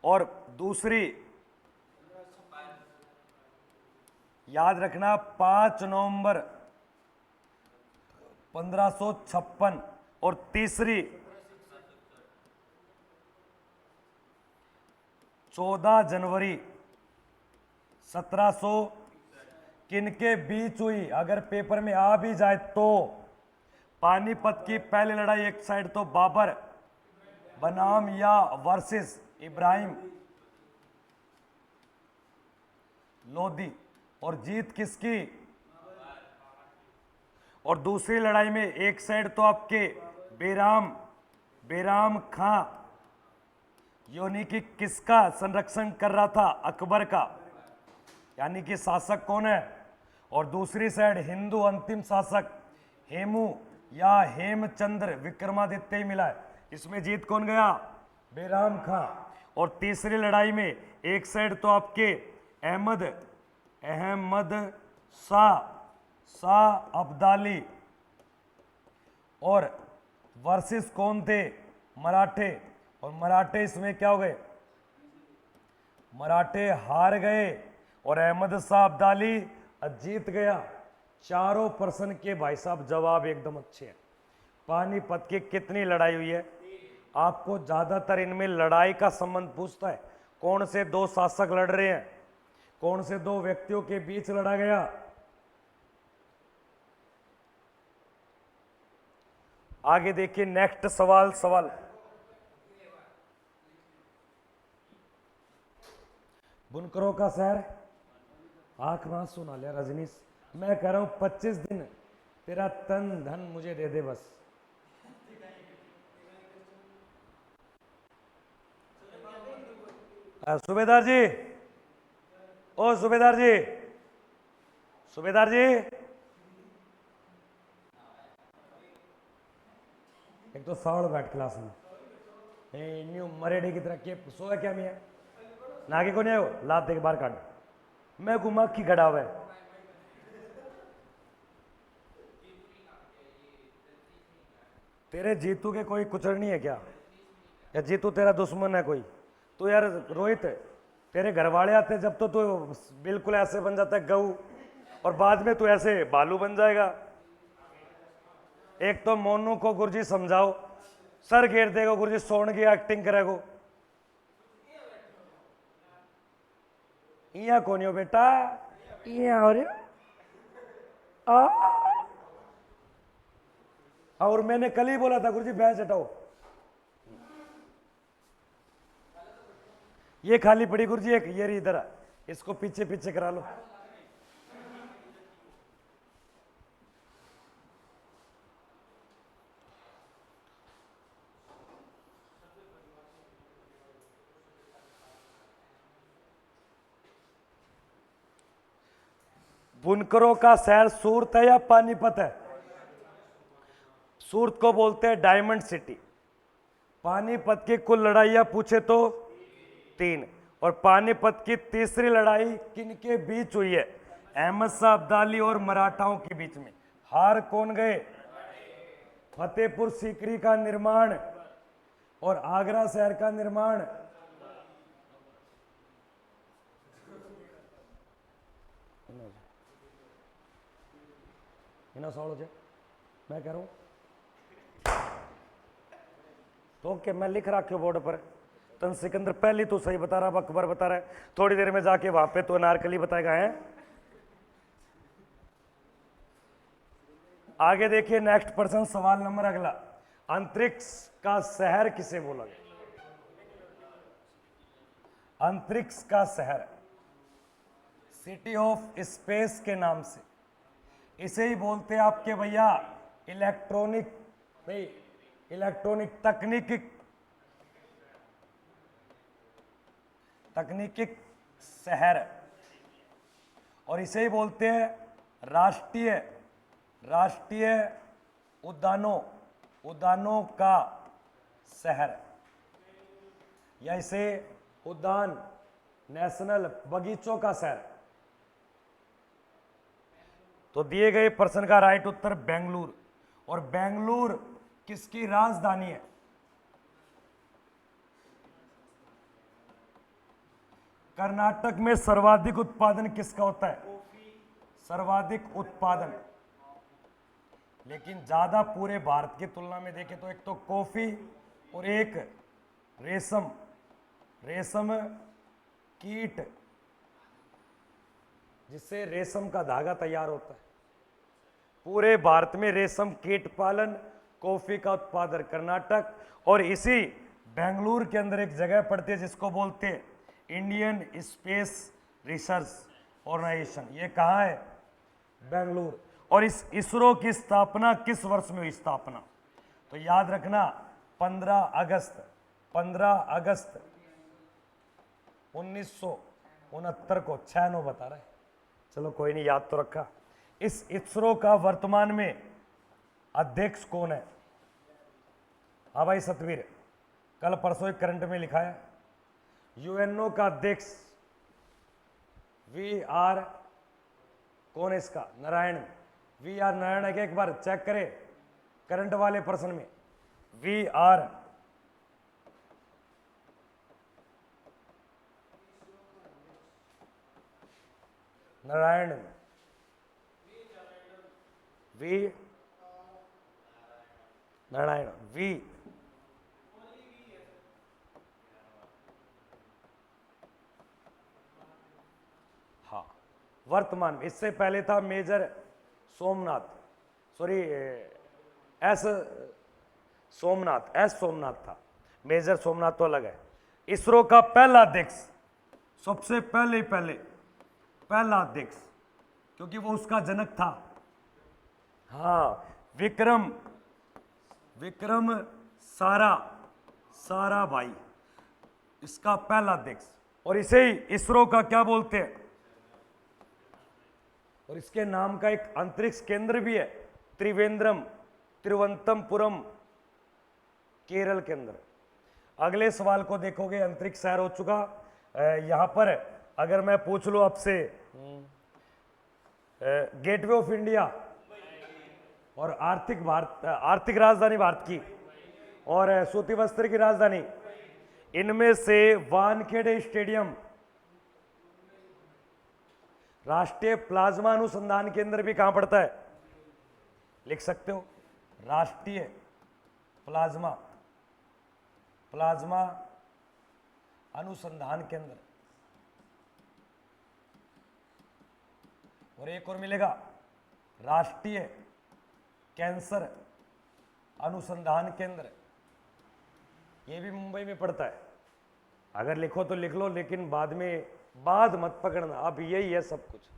और दूसरी याद रखना 5 नवंबर 1556, और तीसरी 14 जनवरी 1700। किनके बीच हुई? अगर पेपर में आ भी जाए तो पानीपत की पहली लड़ाई, एक साइड तो बाबर बनाम या वर्सेस इब्राहिम लोदी, और जीत किसकी? और दूसरी लड़ाई में एक साइड तो आपके बेराम खां, यानी कि किसका संरक्षण कर रहा था? अकबर का, यानी कि शासक कौन है? और दूसरी साइड हिंदू अंतिम शासक हेमू या हेमचंद्र विक्रमादित्य ही मिला है। इसमें जीत कौन गया? बेराम खां। और तीसरी लड़ाई में एक साइड तो आपके अहमद शाह अब्दाली, और वर्सेस कौन थे? मराठे। और मराठे इसमें क्या हो गए? मराठे हार गए और अहमद शाह अब्दाली जीत गया। चारों प्रश्न के भाई साहब जवाब एकदम अच्छे हैं। पानीपत की कितनी लड़ाई हुई है? आपको ज्यादातर इनमें लड़ाई का संबंध पूछता है, कौन से 2 शासक लड़ रहे हैं, कौन से 2 व्यक्तियों के बीच लड़ा गया। आगे देखिए नेक्स्ट सवाल बुनकरों का शहर, आंख में आंसू ना लिया रजनीश, मैं कह रहा हूं 25 दिन तेरा तन धन मुझे दे दे बस। सूबेदार जी, ओ सूबेदार जी, तो सावड़ बैठ क्लास में न्यू मरेडे की तरह के सोया क्या मियाँ नागे को नहीं आयो लात दे के बाहर काट मैं घुमा की खड़ा हुआ है। तेरे जीतू के कोई कुचर नहीं है क्या या जीतू तेरा दुश्मन है कोई? तो यार रोहित तेरे घर वाले आते जब तो तू बिल्कुल ऐसे बन जाता है गऊ और बाद में तू ऐसे बालू बन जाएगा। एक तो मोनू को गुरुजी समझाओ सर घेर देगा गुरुजी सोन की एक्टिंग करेगो इया कौन हो बेटा इया हो और मैंने कल ही बोला था गुरुजी भैंस हटाओ ये खाली पड़ी गुरुजी एक ये रही इधर इसको पीछे पीछे करा लो। बुनकरों का शहर सूरत है या पानीपत है? सूरत को बोलते हैं डायमंड सिटी। पानीपत की कुल लड़ाइयां पूछे तो 3 और पानीपत की तीसरी लड़ाई किनके बीच हुई है? अहमद शाह अब्दाली और मराठाओं के बीच में। हार कौन गए? फतेहपुर सीकरी का निर्माण और आगरा शहर का निर्माण मैं कह रहा हूं तो क्या मैं लिख रहा क्यों बोर्ड पर तन सिकंदर पहले तो सही बता रहा अकबर बता रहा है थोड़ी देर में जाके वहां पे तो अनारकली बताएगा है। आगे देखिए नेक्स्ट पर्सन सवाल नंबर अगला अंतरिक्ष का शहर किसे बोला गया? अंतरिक्ष का शहर सिटी ऑफ स्पेस के नाम से इसे ही बोलते हैं आपके भैया इलेक्ट्रॉनिक तकनीकी शहर और इसे ही बोलते हैं राष्ट्रीय उद्यानों का शहर या इसे उद्यान नेशनल बगीचों का शहर। तो दिए गए प्रश्न का राइट उत्तर बेंगलुरु और बेंगलुरु किसकी राजधानी है? कर्नाटक में सर्वाधिक उत्पादन किसका होता है? सर्वाधिक उत्पादन लेकिन ज्यादा पूरे भारत की तुलना में देखें तो एक तो कॉफी और एक रेशम कीट जिससे रेशम का धागा तैयार होता है। पूरे भारत में रेशम कीट पालन कॉफी का उत्पादन कर्नाटक और इसी बेंगलुरु के अंदर एक जगह पड़ती है जिसको बोलते हैं इंडियन स्पेस रिसर्च ऑर्गेनाइजेशन। ये कहाँ है? बेंगलुरु। और इस इसरो की स्थापना किस वर्ष में हुई? स्थापना तो याद रखना 15 अगस्त 1969 को 6-9 बता रहा है चलो कोई नहीं याद तो रखा। इस इसरो का वर्तमान में अध्यक्ष कौन है? हाँ भाई सतवीर कल परसों एक करंट में लिखा है यूएनओ का अध्यक्ष वी.आर. कौन है इसका? नारायण वी.आर. नारायण है क्या? एक बार चेक करें करंट वाले प्रश्न में V R. Narayan V Narayan V हाँ वर्तमान में। इससे पहले था मेजर सोमनाथ एस सोमनाथ था। मेजर सोमनाथ तो अलग है। इसरो का पहला अध्यक्ष सबसे पहला अध्यक्ष क्योंकि वो उसका जनक था। हाँ विक्रम साराभाई इसका पहला अध्यक्ष और इसे ही इसरो का क्या बोलते हैं? और इसके नाम का एक अंतरिक्ष केंद्र भी है तिरुवनंतपुरम केरल के अंदर। अगले सवाल को देखोगे, अंतरिक्ष शहर हो चुका। यहां पर अगर मैं पूछ लूं आपसे गेटवे ऑफ इंडिया और आर्थिक राजधानी भारत की और सूती वस्त्र की राजधानी, इनमें से वानखेड़े स्टेडियम राष्ट्रीय प्लाज्मा अनुसंधान केंद्र भी कहां पड़ता है? लिख सकते हो, राष्ट्रीय प्लाज्मा अनुसंधान केंद्र। और एक और मिलेगा, राष्ट्रीय कैंसर अनुसंधान केंद्र, ये भी मुंबई में पड़ता है। अगर लिखो तो लिख लो, लेकिन बाद मत पकड़ना। अब यही है सब कुछ।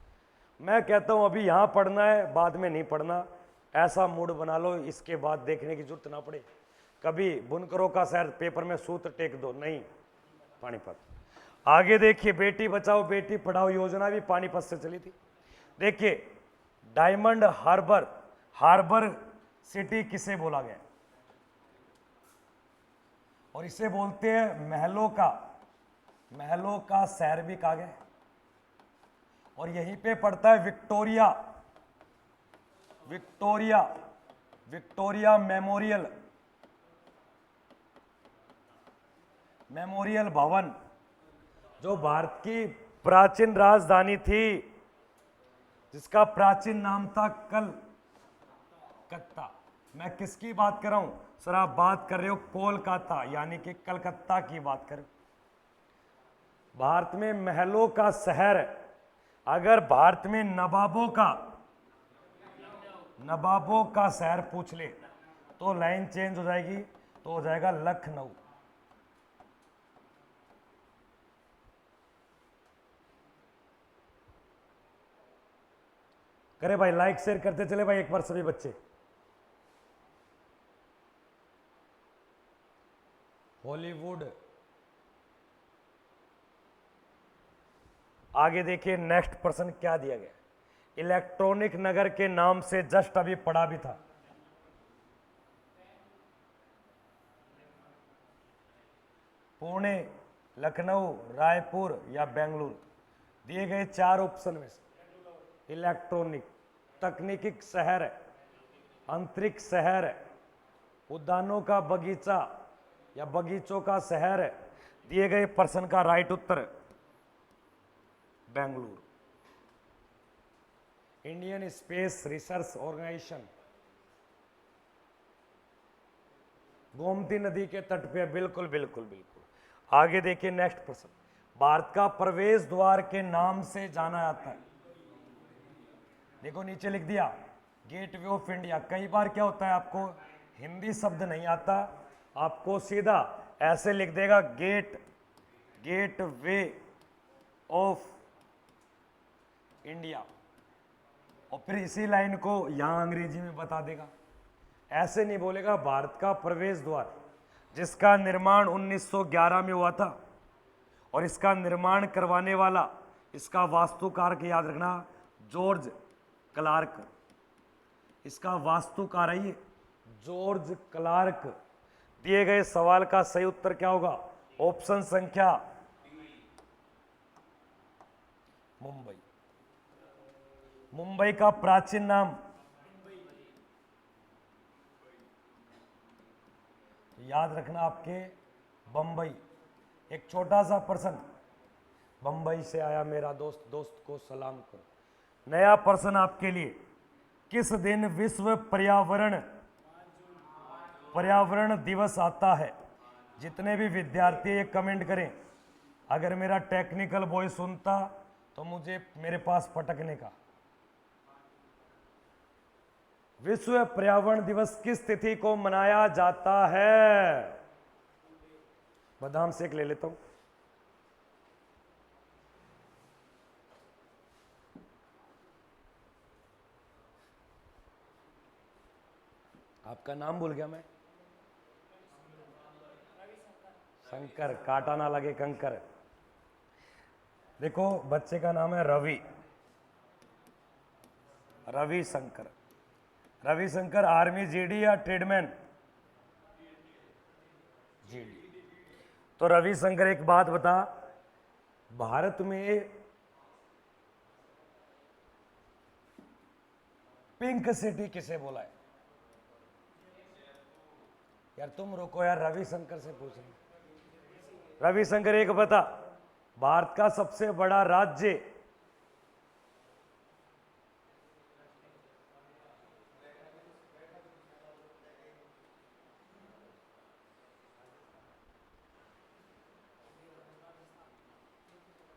मैं कहता हूं अभी यहां पढ़ना है, बाद में नहीं पढ़ना। ऐसा मूड बना लो, इसके बाद देखने की जरूरत ना पड़े। कभी बुनकरों का शहर पेपर में सूत्र टेक दो, नहीं, पानीपत। आगे देखिए, बेटी बचाओ बेटी पढ़ाओ योजना भी पानीपत से चली थी। देखिए, डायमंड हार्बर सिटी किसे बोला गया? और इसे बोलते हैं महलों का शहर भी कहा गया। और यहीं पे पड़ता है विक्टोरिया मेमोरियल भवन, जो भारत की प्राचीन राजधानी थी, जिसका प्राचीन नाम था कलकत्ता। मैं किसकी बात कर रहा हूं सर? आप बात कर रहे हो कोलकाता, यानी कि कलकत्ता की बात कर रहे हो। भारत में महलों का शहर, अगर भारत में नवाबों का शहर पूछ ले तो लाइन चेंज हो जाएगी, तो हो जाएगा लखनऊ। करे भाई, लाइक शेयर करते चले भाई एक बार सभी बच्चे। हॉलीवुड। आगे देखिए, नेक्स्ट प्रश्न क्या दिया गया। इलेक्ट्रॉनिक नगर के नाम से जस्ट अभी पढ़ा भी था। पुणे, लखनऊ, रायपुर या बेंगलुरु। दिए गए 4 ऑप्शन में से इलेक्ट्रॉनिक, तकनीकी शहर, अंतरिक्ष शहर, उद्यानों का बगीचा या बगीचों का शहर। दिए गए प्रश्न का राइट उत्तर Bengaluru. Indian Space Research Organisation Gomti नदी के तट पे, बिल्कुल बिल्कुल बिल्कुल। आगे देखिए, नेक्स्ट प्रश्न। भारत का प्रवेश द्वार के नाम से जाना जाता है। देखो नीचे लिख दिया, गेटवे ऑफ इंडिया। कई बार क्या होता है, आपको हिंदी शब्द नहीं आता, आपको सीधा ऐसे लिख देगा गेटवे ऑफ इंडिया, और फिर इसी लाइन को यहां अंग्रेजी में बता देगा। ऐसे नहीं बोलेगा। भारत का प्रवेश द्वार, जिसका निर्माण 1911 में हुआ था, और इसका निर्माण करवाने वाला, इसका वास्तुकार के याद रखना, जॉर्ज क्लार्क। इसका वास्तुकार है ये जॉर्ज क्लार्क। दिए गए सवाल का सही उत्तर क्या होगा? ऑप्शन संख्या मुंबई। मुंबई का प्राचीन नाम, याद रखना आपके, बंबई। एक छोटा सा प्रश्न, बंबई से आया मेरा दोस्त को सलाम करो। नया प्रश्न आपके लिए, किस दिन विश्व पर्यावरण दिवस आता है? जितने भी विद्यार्थी ये कमेंट करें। अगर मेरा टेक्निकल बॉय सुनता तो मुझे मेरे पास पटकने का। विश्व पर्यावरण दिवस किस तिथि को मनाया जाता है? बादाम शेक ले लेता हूं। आपका नाम भूल गया मैं। शंकर, काटा ना लगे कंकर। देखो, बच्चे का नाम है रवि शंकर। आर्मी, जीडी या ट्रेडमैन? जी। तो रविशंकर एक बात बता, भारत में पिंक सिटी किसे बोला है? यार तुम रुको यार, रविशंकर से पूछ रहे। रविशंकर एक बता, भारत का सबसे बड़ा राज्य।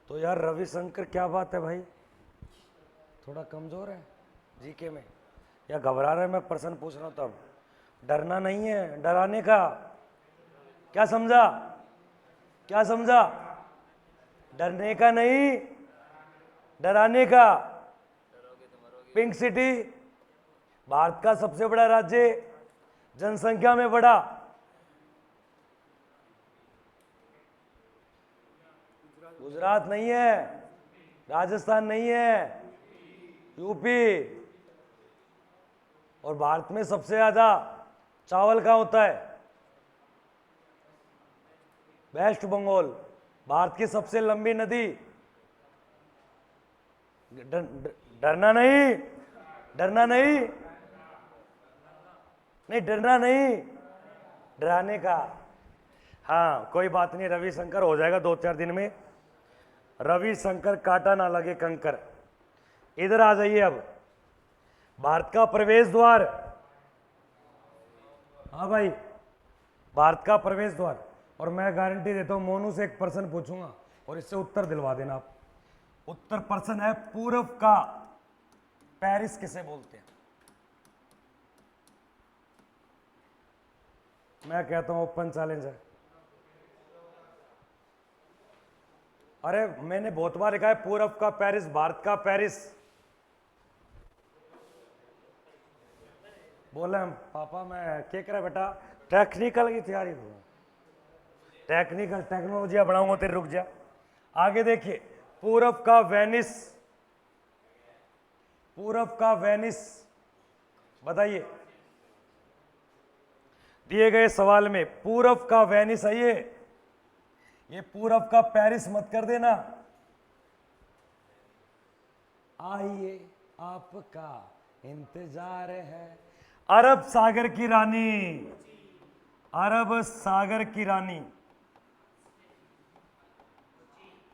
तो यार रविशंकर क्या बात है भाई, थोड़ा कमजोर है जीके में या घबरा रहे? मैं प्रश्न पूछ रहा हूं तब। डरना नहीं है, डराने का। क्या समझा? क्या समझा? डरने का नहीं, डराने का। पिंक सिटी भारत का सबसे बड़ा राज्य, जनसंख्या में बड़ा। गुजरात नहीं है, राजस्थान नहीं है, यूपी। और भारत में सबसे ज्यादा चावल कहाँ होता है? वेस्ट बंगाल। भारत की सबसे लंबी नदी। डरना नहीं, डरना नहीं, नहीं डरना नहीं, डराने का। हाँ कोई बात नहीं, रविशंकर हो जाएगा 2-4 दिन में। रविशंकर काटा ना लगे कंकर। इधर आ जाइए अब। भारत का प्रवेश द्वार। हाँ भाई, भारत का प्रवेश द्वार। और मैं गारंटी देता हूं मोनू से एक प्रश्न पूछूंगा और इससे उत्तर दिलवा देना आप। उत्तर प्रश्न है, पूर्व का पेरिस किसे बोलते हैं? मैं कहता हूं ओपन चैलेंज है। अरे मैंने बहुत बार लिखा है पूर्व का पेरिस, भारत का पेरिस। बोले हम पापा मैं क्या करा बेटा, टेक्निकल की तैयारी करूँ, टेक्निकल टेक्नोलॉजी बढ़ाऊंगा तेरे, रुक जा। आगे देखिए, पूर्व का वेनिस। पूर्व का वेनिस बताइए, दिए गए सवाल में पूर्व का वेनिस है ये पूर्व का पेरिस मत कर देना। आइए आपका इंतजार है। अरब सागर की रानी, अरब सागर की रानी।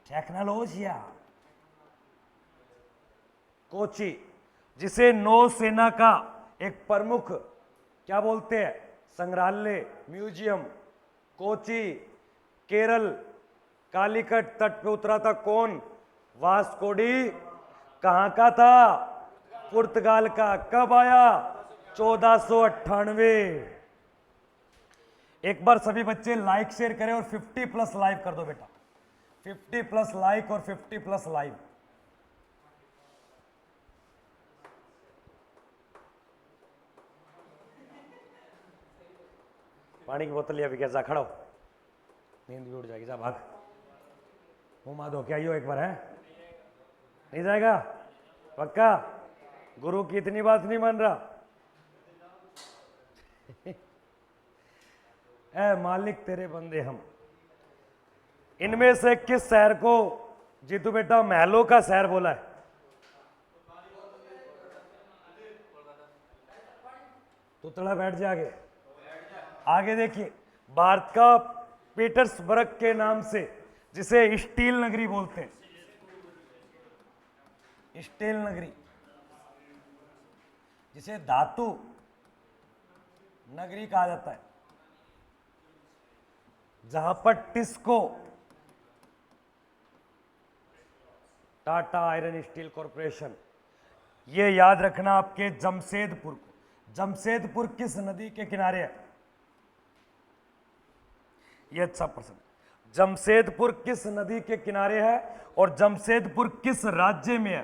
टेक्नोलॉजिया। कोची, जिसे नौसेना का एक प्रमुख क्या बोलते हैं, संग्रहालय, म्यूजियम। कोची, केरल। कालीकट तट पे उतरा था कौन? Vasco D. कहां का था? पुर्तगाल का। कब आया? 1498। एक बार सभी बच्चे लाइक शेयर करें और 50+ लाइव कर दो बेटा, 50+ लाइक और 50+ लाइव। पानी की बोतल लिया भी क्या, जा खड़ा हो, नींद भी उड़ जाएगी, जा भाग। मुंह मा धो के आइयो एक बार, है नहीं जाएगा? पक्का? गुरु की इतनी बात नहीं मान रहा? ऐ मालिक तेरे बंदे हम। इनमें से किस शहर को जीतू बेटा महलों का शहर बोला है? तो थोड़ा बैठ जा आगे। आगे देखिए, भारत का पीटर्सबर्ग के नाम से, जिसे स्टील नगरी बोलते हैं, स्टील नगरी, जिसे धातु नगरी कहा जाता है, जहां पर TISCO, Tata iron steel corporation. ये याद रखना आपके जमशेदपुर को। जमशेदपुर किस नदी के किनारे है? ये अच्छा प्रश्न। जमशेदपुर किस नदी के किनारे है और जमशेदपुर किस राज्य में है?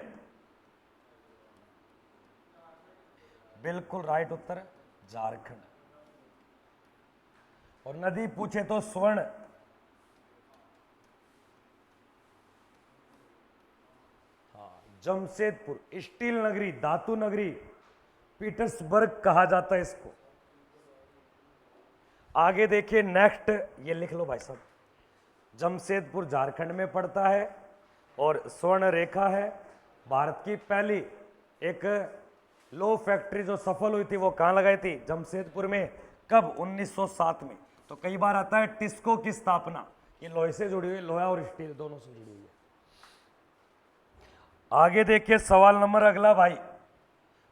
बिल्कुल राइट उत्तर है झारखंड। और नदी पूछे तो स्वर्ण। हाँ, जमशेदपुर स्टील नगरी, धातु नगरी, पीटर्सबर्ग कहा जाता है इसको। आगे देखिए नेक्स्ट, ये लिख लो भाई साहब, जमशेदपुर झारखंड में पड़ता है और स्वर्ण रेखा है। भारत की पहली एक लो फैक्ट्री जो सफल हुई थी वो कहाँ लगाई थी? जमशेदपुर में। कब? 1907 में। तो कई बार आता है टिस्को की स्थापना, ये लोहे से जुड़ी हुई, लोहा और स्टील दोनों से जुड़ी हुई है। आगे देखिए सवाल नंबर अगला भाई,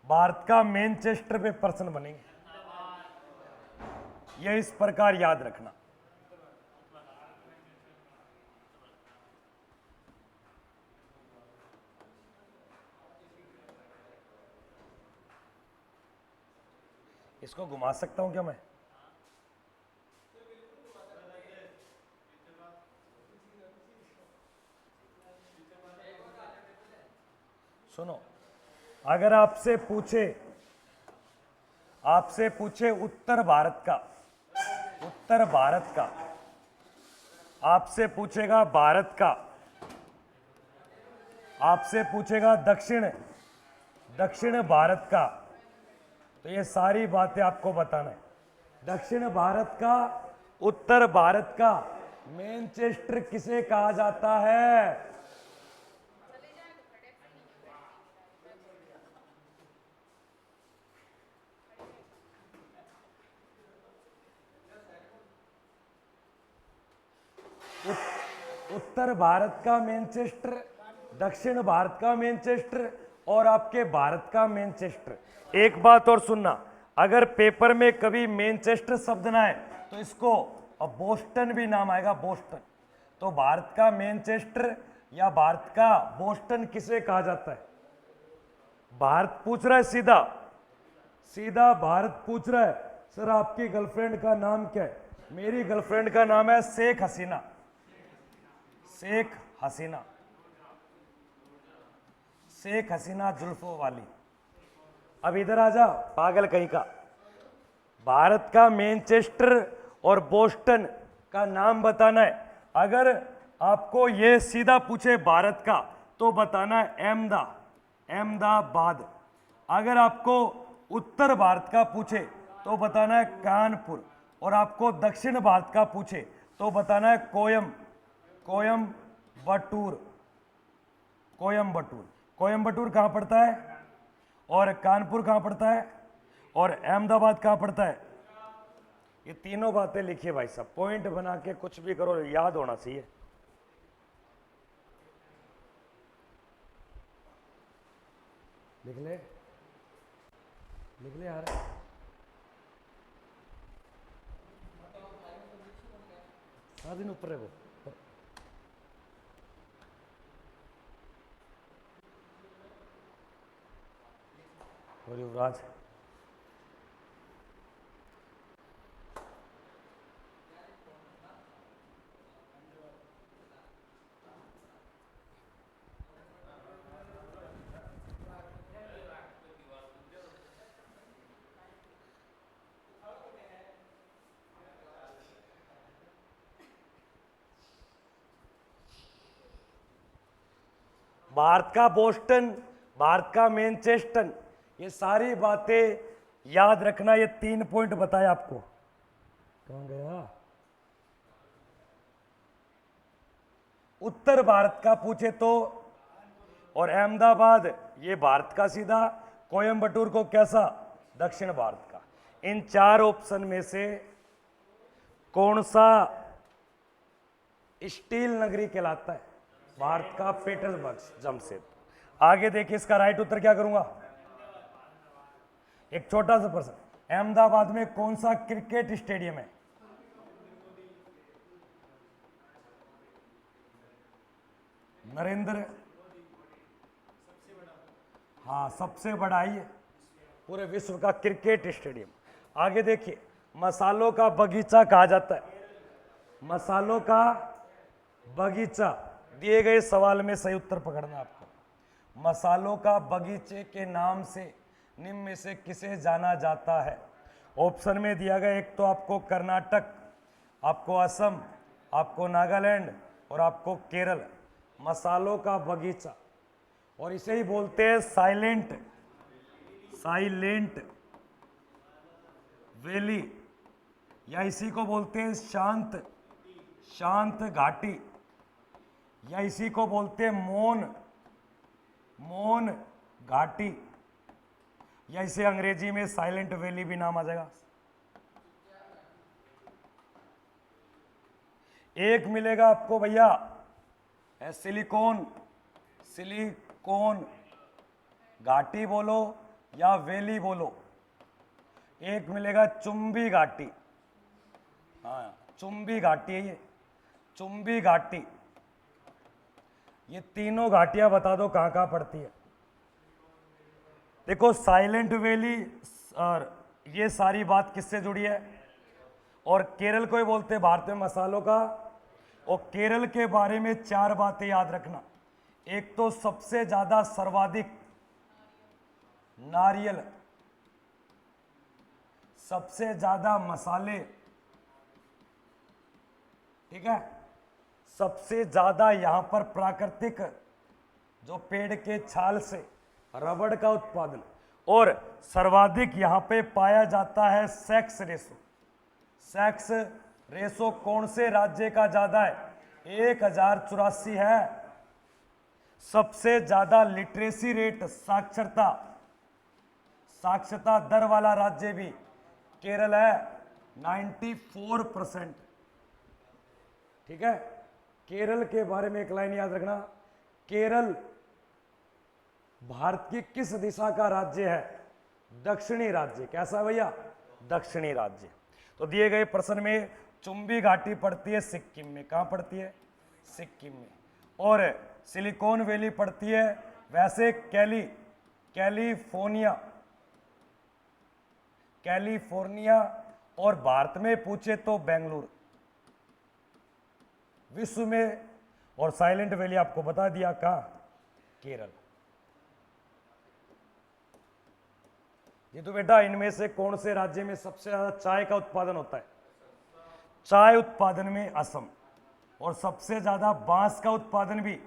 भारत का मैनचेस्टर पे प्रश्न बनेंगे, यह इस प्रकार याद रखना। इसको घुमा सकता हूं क्या मैं? सुनो, अगर आपसे पूछे उत्तर भारत का, आपसे पूछेगा भारत का, आपसे पूछेगा दक्षिण भारत का, तो ये सारी बातें आपको बताना है। दक्षिण भारत का, उत्तर भारत का मैनचेस्टर किसे कहा जाता है? उत्तर भारत का मैनचेस्टर, दक्षिण भारत का मैनचेस्टर और आपके भारत का मैनचेस्टर। एक बात और सुनना, अगर पेपर में कभी मैनचेस्टर शब्द ना आए तो इसको अब बोस्टन भी नाम आएगा, बोस्टन। तो भारत का मैनचेस्टर या भारत का बोस्टन किसे कहा जाता है? भारत पूछ रहा है, सीधा भारत पूछ रहा है, सर आपकी गर्लफ्रेंड का नाम क्या है? मेरी गर्लफ्रेंड का नाम है शेख हसीना, शेख हसीना जुल्फों वाली। अब इधर आ जा पागल कहीं का, भारत का मैनचेस्टर और बोस्टन का नाम बताना है। अगर आपको ये सीधा पूछे भारत का तो बताना है अहमदाबाद। अगर आपको उत्तर भारत का पूछे तो बताना है कानपुर, और आपको दक्षिण भारत का पूछे तो बताना है कोयम्बटूर कहाँ पड़ता है, और कानपुर कहाँ पड़ता है, और अहमदाबाद कहाँ पड़ता है? ये तीनों बातें लिखिए भाई साहब, पॉइंट बना के कुछ भी करो, याद होना चाहिए। लिख ले यार। सारा दिन ऊपर है वो। और युवराज भारत का बोस्टन, भारत का मैनचेस्टर, ये सारी बातें याद रखना। ये 3 पॉइंट बताया आपको। कहां गया? उत्तर भारत का पूछे तो, और अहमदाबाद ये भारत का सीधा, कोयम्बटूर को कैसा? दक्षिण भारत का। इन 4 ऑप्शन में से कौन सा स्टील नगरी कहलाता है? भारत का पीटर्सबर्ग, जमशेदपुर। आगे देखिए इसका राइट उत्तर क्या करूंगा। एक छोटा सा प्रश्न, अहमदाबाद में कौन सा क्रिकेट स्टेडियम है? नरेंद्र, हाँ सबसे बड़ा ही है पूरे विश्व का क्रिकेट स्टेडियम। आगे देखिए, मसालों का बगीचा कहा जाता है, मसालों का बगीचा। दिए गए सवाल में सही उत्तर पकड़ना आपको। मसालों का बगीचे के नाम से निम्न में से किसे जाना जाता है? ऑप्शन में दिया गया, एक तो आपको कर्नाटक, आपको असम, आपको नागालैंड और आपको केरल। मसालों का बगीचा, और इसे ही बोलते हैं साइलेंट वैली या इसी को बोलते हैं शांत शांत घाटी, या इसी को बोलते हैं मौन मौन घाटी, या इसे अंग्रेजी में साइलेंट वैली भी नाम आ जाएगा। एक मिलेगा आपको भैया सिलिकॉन सिलिकॉन घाटी बोलो या वैली बोलो। एक मिलेगा चुंबी घाटी, हाँ चुंबी घाटी है ये, चुंबी घाटी। ये तीनों घाटियां बता दो कहां कहां पड़ती है। देखो साइलेंट वैली और ये सारी बात किससे जुड़ी है, और केरल को ही बोलते हैं भारत में मसालों का। और केरल के बारे में 4 बातें याद रखना। एक तो सबसे ज्यादा सर्वाधिक नारियल, सबसे ज्यादा मसाले, ठीक है, सबसे ज्यादा यहां पर प्राकृतिक जो पेड़ के छाल से रबड़ का उत्पादन, और सर्वाधिक यहां पे पाया जाता है सेक्स रेशो। सेक्स रेशो कौन से राज्य का ज्यादा है, 1084 है। सबसे ज्यादा लिटरेसी रेट, साक्षरता साक्षरता दर वाला राज्य भी केरल है, 94%। ठीक है, केरल के बारे में एक लाइन याद रखना, केरल भारत की किस दिशा का राज्य है, दक्षिणी राज्य। कैसा है भैया, दक्षिणी राज्य। तो दिए गए प्रश्न में चुंबी घाटी पड़ती है सिक्किम में, कहां पड़ती है, सिक्किम में। और सिलिकॉन वैली पड़ती है वैसे कैलिफोर्निया, और भारत में पूछे तो बेंगलुरु विश्व में। और साइलेंट वैली आपको बता दिया कहां, केरल। ये तो बेटा इनमें से कौन से राज्य में सबसे ज्यादा चाय का उत्पादन होता है, चाय उत्पादन में असम, और सबसे ज्यादा बांस का उत्पादन भी।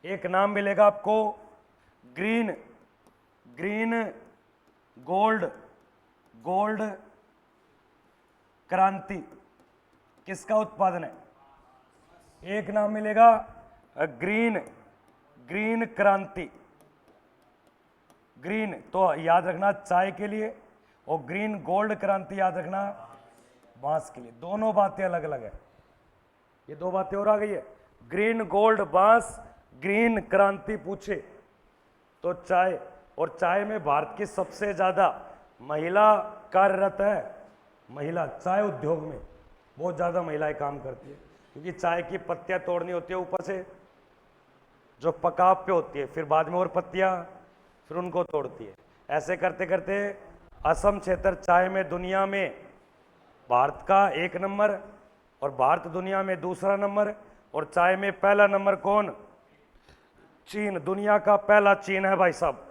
एक नाम मिलेगा आपको, ग्रीन गोल्ड क्रांति, किसका उत्पादन है। एक नाम मिलेगा ग्रीन क्रांति, ग्रीन तो याद रखना चाय के लिए, और ग्रीन गोल्ड क्रांति याद रखना बांस के लिए। दोनों बातें अलग अलग है, ये 2 बातें और आ गई है। ग्रीन गोल्ड बांस, ग्रीन क्रांति पूछे तो चाय। और चाय में भारत की सबसे ज्यादा महिला कार्यरत है, महिला चाय उद्योग में बहुत ज्यादा महिलाएं काम करती है, क्योंकि चाय की पत्तियां तोड़नी होती है ऊपर से जो पकाव पे होती है, फिर बाद में और पत्तियां, फिर उनको तोड़ती है। ऐसे करते करते असम क्षेत्र चाय में दुनिया में भारत का 1 नंबर, और भारत दुनिया में दूसरा नंबर, और चाय में पहला नंबर कौन, चीन। दुनिया का पहला चीन है भाई साहब।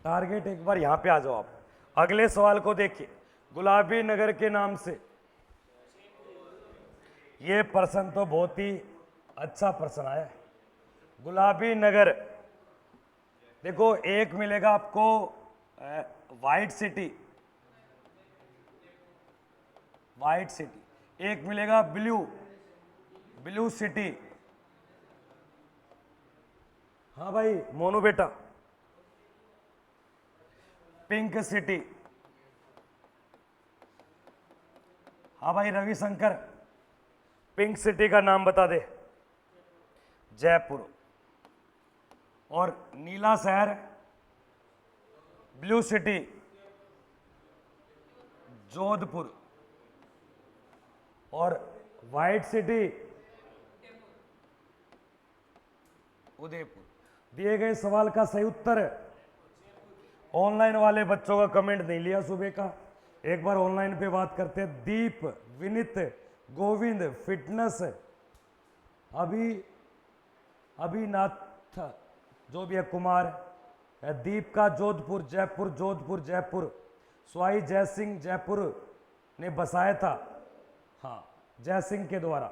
टारगेट एक बार यहां पे आ जाओ आप। अगले सवाल को देखिए, गुलाबी नगर के नाम से। ये प्रश्न तो बहुत ही अच्छा प्रश्न आया है। गुलाबी नगर, देखो एक मिलेगा आपको व्हाइट सिटी, एक मिलेगा ब्लू सिटी। हाँ भाई मोनू बेटा, पिंक सिटी। हाँ भाई रविशंकर, पिंक सिटी का नाम बता दे, जयपुर। और नीला शहर, ब्लू सिटी, जोधपुर। और व्हाइट सिटी, उदयपुर। दिए गए सवाल का सही उत्तर, ऑनलाइन वाले बच्चों का कमेंट नहीं लिया सुबह का, एक बार ऑनलाइन पे बात करते हैं। दीप, विनीत, गोविंद, फिटनेस, अभिनाथ, जो भी है, कुमार, दीप का जोधपुर, जयपुर। स्वाई जयसिंह जयपुर ने बसाया था, हाँ जयसिंह के द्वारा,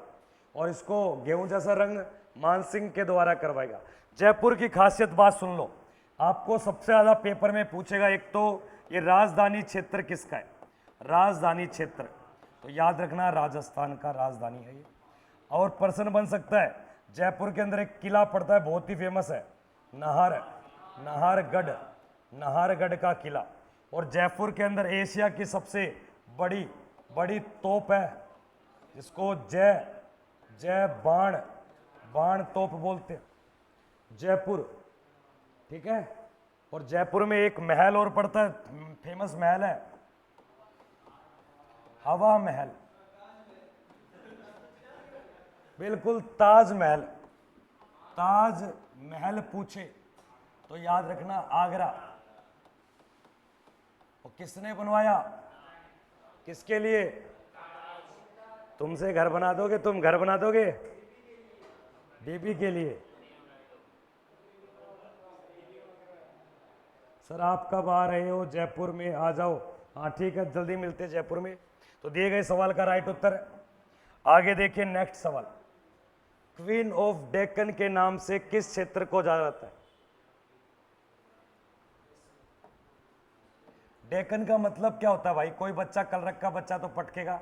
और इसको गेहूं जैसा रंग मान सिंह के द्वारा करवाएगा। जयपुर की खासियत बात सुन लो, आपको सबसे ज्यादा पेपर में पूछेगा। एक तो ये राजधानी क्षेत्र किसका है, राजधानी क्षेत्र, तो याद रखना राजस्थान का राजधानी है ये। और प्रश्न बन सकता है, जयपुर के अंदर एक किला पड़ता है, बहुत ही फेमस है, नाहरगढ़, नाहरगढ़ का किला। और जयपुर के अंदर एशिया की सबसे बड़ी बड़ी तोप है, जिसको जय बाण तोप बोलते हैं, जयपुर, ठीक है। और जयपुर में एक महल और पड़ता है, फेमस महल है, हवा महल, बिल्कुल ताजमहल। ताजमहल पूछे तो याद रखना आगरा। और किसने बनवाया, किसके लिए, तुमसे घर बना दोगे, तुम घर बना दोगे, बीबी के लिए। सर आप कब आ रहे हो जयपुर में, आ जाओ। हाँ ठीक है, जल्दी मिलते हैं जयपुर में। तो दिए गए सवाल का राइट उत्तर। आगे देखिए नेक्स्ट सवाल, क्वीन ऑफ डेक्कन के नाम से किस क्षेत्र को जाना जाता है। डेक्कन का मतलब क्या होता है भाई, कोई बच्चा कल रखा बच्चा तो पटकेगा।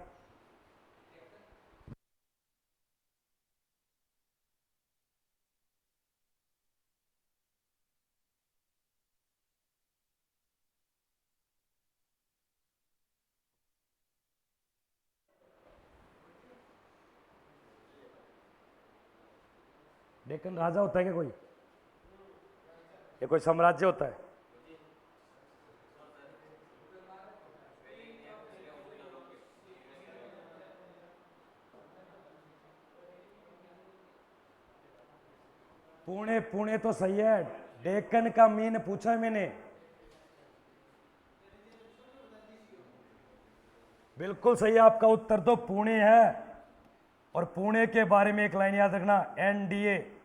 डेक्कन राजा होता है क्या कोई, ये कोई साम्राज्य होता है। पुणे, पुणे तो सही है, डेक्कन का मीन पूछा है मैंने। बिल्कुल सही है, आपका उत्तर तो पुणे है। और पुणे के बारे में एक लाइन याद रखना, एनडीए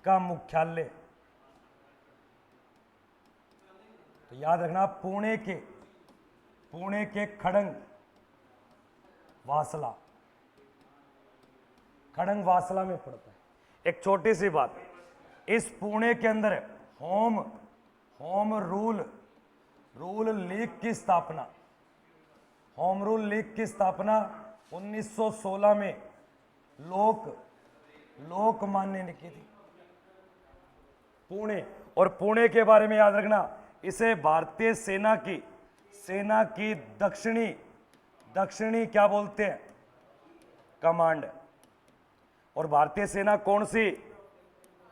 का मुख्यालय, तो याद रखना पुणे के खड़ंग वासला में पड़ता है। एक छोटी सी बात, इस पुणे के अंदर होम रूल लीग की स्थापना, होम रूल लीग की स्थापना 1916 में लोकमान्य ने की थी, पुणे। और पुणे के बारे में याद रखना, इसे भारतीय सेना की दक्षिणी क्या बोलते हैं, कमांड। और भारतीय सेना कौन सी,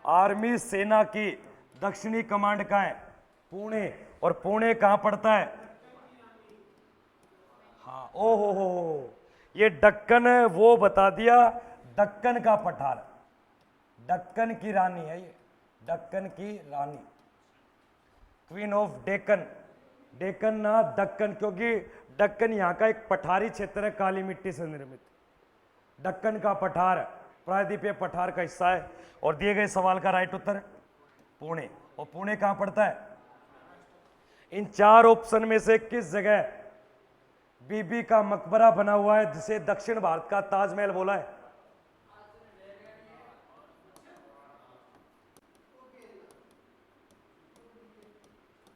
आर्मी सेना की दक्षिणी कमांड कहाँ है, पुणे। और पुणे कहां पड़ता है, हाँ, ओ हो, ये दक्कन वो बता दिया, दक्कन का पठार, दक्कन की रानी है ये, दक्कन की रानी, क्वीन ऑफ डेक्कन। डेक्कन ना दक्कन, क्योंकि दक्कन यहाँ का एक पठारी क्षेत्र है, काली मिट्टी से निर्मित। दक्कन का पठार प्रायद्वीपीय पठार का हिस्सा है। और दिए गए सवाल का राइट उत्तर पुणे। और पुणे कहां पड़ता है, इन चार ऑप्शन में से किस जगह बीबी का मकबरा बना हुआ है, जिसे दक्षिण भारत का ताजमहल बोला है।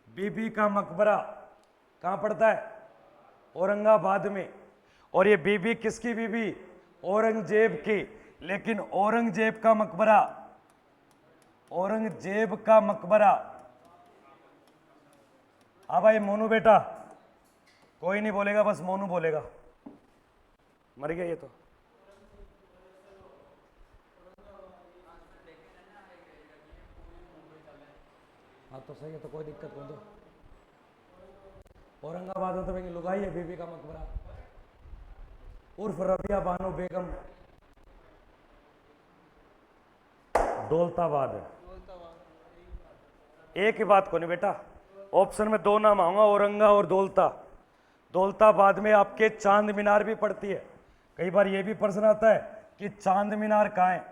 बीबी का मकबरा कहां पड़ता है, औरंगाबाद में। और ये बीबी किसकी बीबी, औरंगजेब की। लेकिन औरंगजेब का मकबरा, हाँ भाई मोनू बेटा, कोई नहीं बोलेगा, बस मोनू बोलेगा, मर गया ये तो। हाँ तो सही है, तो कोई दिक्कत नहीं। तो औरंगाबाद में तो मेरी लुगाई है, बीबी का मकबरा, उर्फ रबिया बानो बेगम, दौलताबाद है। एक ही बात को नहीं बेटा, ऑप्शन में दो नाम आऊंगा, औरंगा और दौलताबाद में आपके चांद मीनार भी पड़ती है। कई बार ये भी प्रश्न आता है कि चांद मीनार कहाँ है,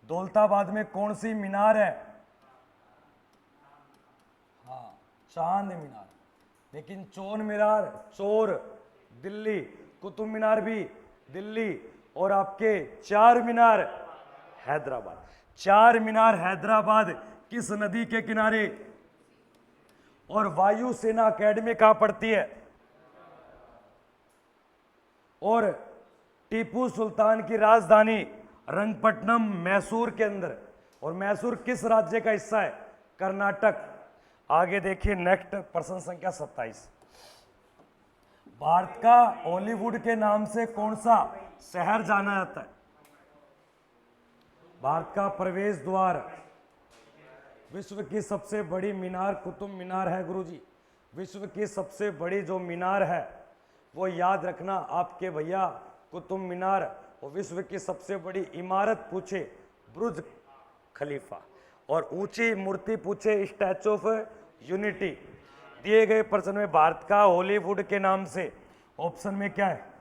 दौलताबाद में कौन सी मीनार है, हाँ चांद मीनार। लेकिन चोर दिल्ली, कुतुब मीनार भी दिल्ली, और आपके चार मीनार हैदराबाद। चार मीनार हैदराबाद किस नदी के किनारे? और वायुसेना अकेडमी कहां पड़ती है? और टीपू सुल्तान की राजधानी रंगपट्टनम मैसूर के अंदर। और मैसूर किस राज्य का हिस्सा है? कर्नाटक। आगे देखिए नेक्स्ट प्रश्न संख्या 27। भारत का हॉलीवुड के नाम से कौन सा शहर जाना जाता है? भारत का प्रवेश द्वार। विश्व की सबसे बड़ी मीनार कुतुब मीनार है गुरुजी। विश्व की सबसे बड़ी जो मीनार है वो याद रखना आपके भैया कुतुब मीनार। और विश्व की सबसे बड़ी इमारत पूछे बुर्ज खलीफा। और ऊंची मूर्ति पूछे स्टैचू ऑफ यूनिटी। दिए गए प्रश्न में भारत का हॉलीवुड के नाम से ऑप्शन में क्या है?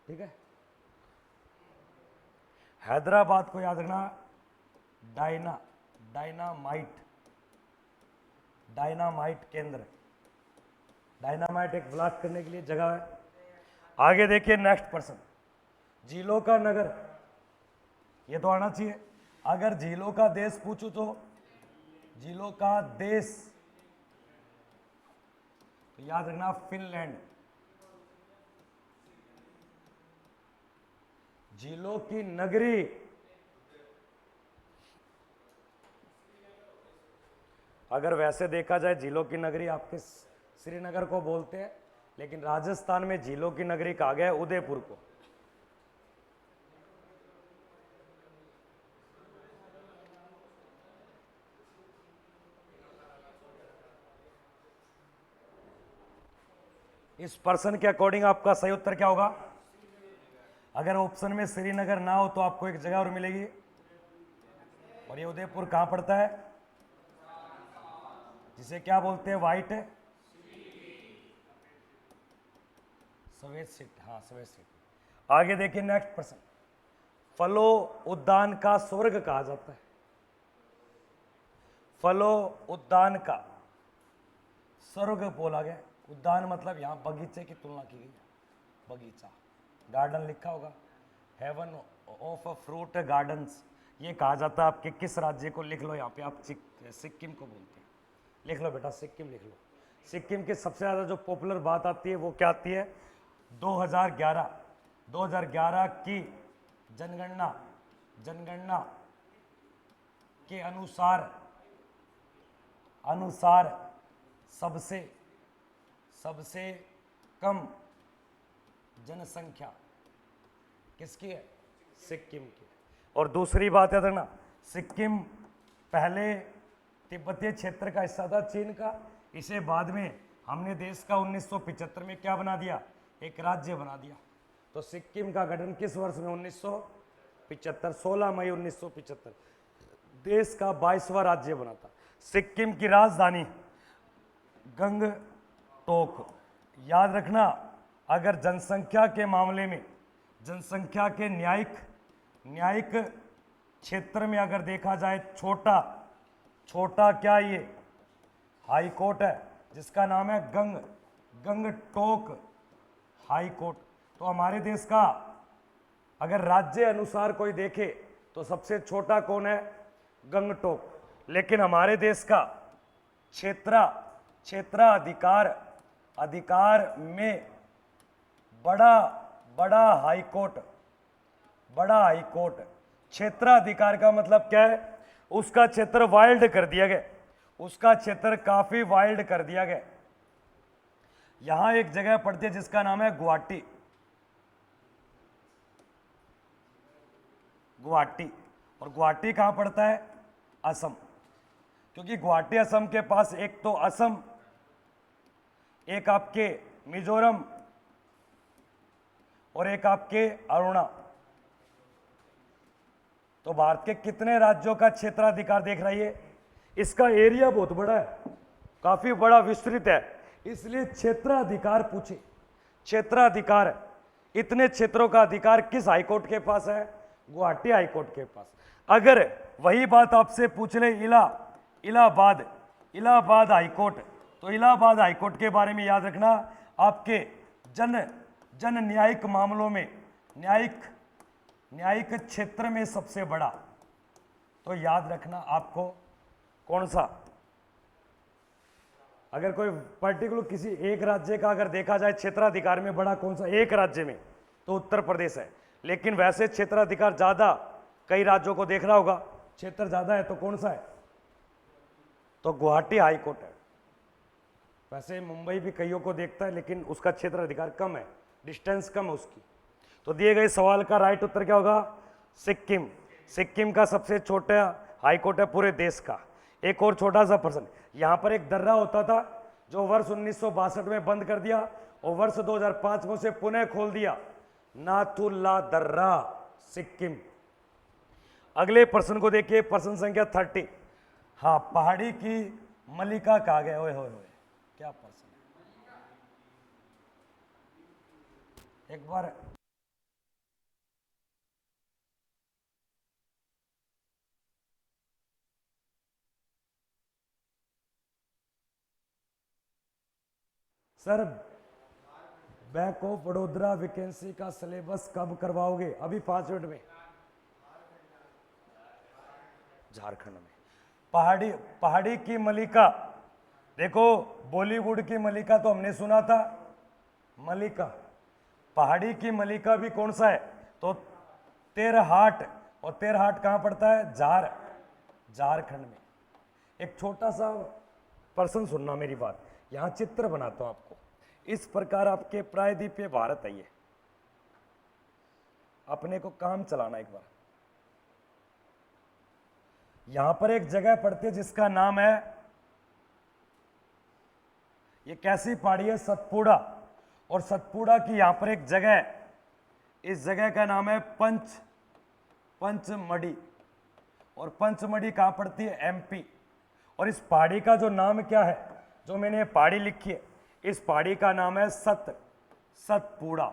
ठीक है, हैदराबाद को याद रखना डायनामाइट केंद्र। डायनामाइट एक ब्लास्ट करने के लिए जगह है। आगे देखिए नेक्स्ट प्रश्न। झीलों का नगर, ये तो आना चाहिए। अगर झीलों का देश पूछूं तो झीलों का देश तो याद रखना फिनलैंड। झीलों की नगरी अगर वैसे देखा जाए झीलों की नगरी आपके श्रीनगर को बोलते हैं, लेकिन राजस्थान में झीलों की नगरी कहा गया है उदयपुर को। इस प्रश्न के अकॉर्डिंग आपका सही उत्तर क्या होगा? अगर ऑप्शन में श्रीनगर ना हो तो आपको एक जगह और मिलेगी। और ये उदयपुर कहां पड़ता है? जिसे क्या बोलते हैं? व्हाइट सफेद सिटी। हाँ, सफेद सिटी। आगे देखिए नेक्स्ट प्रश्न। फलो उद्यान का स्वर्ग कहा जाता है। फलो उद्यान का स्वर्ग बोला गया। उद्यान मतलब यहां बगीचे की तुलना की गई है। बगीचा, गार्डन लिखा होगा, हेवन ऑफ फ्रूट गार्डन्स। ये कहा जाता है आपके किस राज्य को? लिख लो यहाँ पे आप सिक्किम को बोलते हैं। लिख लो बेटा, सिक्किम लिख लो। सिक्किम की सबसे ज़्यादा जो पॉपुलर बात आती है वो क्या आती है? 2011 की जनगणना के अनुसार सबसे कम जनसंख्या किसकी है? सिक्किम की। और दूसरी बात है ना, सिक्किम पहले तिब्बतीय क्षेत्र का हिस्सा था चीन का। इसे बाद में हमने देश का 1975 में क्या बना दिया? एक राज्य बना दिया। तो सिक्किम का गठन किस वर्ष में? 1975, 16 मई 1975 देश का 22वां राज्य बना था। सिक्किम की राजधानी गंगटोक। याद रखना, अगर जनसंख्या के मामले में, जनसंख्या के न्यायिक क्षेत्र में अगर देखा जाए, छोटा क्या ये हाई कोर्ट है जिसका नाम है गंगटोक हाई कोर्ट। तो हमारे देश का अगर राज्य अनुसार कोई देखे तो सबसे छोटा कौन है? गंगटोक। लेकिन हमारे देश का अधिकार में बड़ा हाई कोर्ट। क्षेत्राधिकार का मतलब क्या है? उसका क्षेत्र वाइल्ड कर दिया गया। उसका क्षेत्र काफी वाइल्ड कर दिया गया। यहां एक जगह पड़ती है जिसका नाम है गुवाहाटी। और गुवाहाटी कहां पड़ता है? असम। क्योंकि गुवाहाटी असम के पास एक तो असम, एक आपके मिजोरम और एक आपके अरुणा। तो भारत के कितने राज्यों का क्षेत्राधिकार देख रही है? इसका एरिया बहुत बड़ा है, काफी बड़ा विस्तृत है, इसलिए क्षेत्राधिकार पूछे। क्षेत्राधिकार, इतने क्षेत्रों का अधिकार किस हाईकोर्ट के पास है? गुवाहाटी हाईकोर्ट के पास। अगर वही बात आपसे पूछ ले इलाहाबाद हाईकोर्ट, तो इलाहाबाद हाईकोर्ट के बारे में याद रखना, आपके जन न्यायिक मामलों में न्यायिक क्षेत्र में सबसे बड़ा। तो याद रखना आपको कौन सा, अगर कोई पर्टिकुलर किसी एक राज्य का अगर देखा जाए क्षेत्राधिकार में बड़ा कौन सा एक राज्य में, तो उत्तर प्रदेश है। लेकिन वैसे क्षेत्राधिकार ज्यादा कई राज्यों को देखना होगा, क्षेत्र ज्यादा है तो कौन सा है, तो गुवाहाटी हाईकोर्ट है। वैसे मुंबई भी कईयों को देखता है लेकिन उसका क्षेत्राधिकार कम है, डिस्टेंस कम है उसकी। तो दिए गए सवाल का राइट उत्तर क्या होगा, सिक्किम। सिक्किम का सबसे छोटा हाईकोर्ट है पूरे देश का। एक और छोटा सा प्रश्न, यहाँ पर एक दर्रा होता था जो वर्ष 1962 में बंद कर दिया और वर्ष 2005 में उसे पुनः खोल दिया, नाथुला दर्रा, सिक्किम। अगले प्रश्न को देखिए, प्रश्न संख्या 30। हाँ, पहाड़ी की मलिका कहा गया। ओए होए होए, क्या प्रश्न है, एक बार sir Bank of Baroda vacancy का सिलेबस कब करवाओगे, अभी 5 मिनट में। झारखंड में पहाड़ी की मलिका, देखो बॉलीवुड की मलिका तो हमने सुना था, मलिका पहाड़ी की मलिका भी कौन सा है, तो तेरहाट। और तेरहाट कहां पड़ता है, झारखंड में। एक छोटा सा प्रश्न सुनना मेरी बात, यहां चित्र बनाता हूं आपको। इस प्रकार आपके प्रायद्वीपीय भारत है, ये अपने को काम चलाना। एक बार यहां पर एक जगह पड़ती है जिसका नाम है, ये कैसी पहाड़ी है, सतपुड़ा। और सतपुड़ा की यहां पर एक जगह है, इस जगह का नाम है पंचमढ़ी। और पंचमढ़ी कहां पड़ती है, एमपी। और इस पहाड़ी का जो नाम क्या है, जो मैंने पहाड़ी लिखी है, इस पहाड़ी का नाम है सतपुड़ा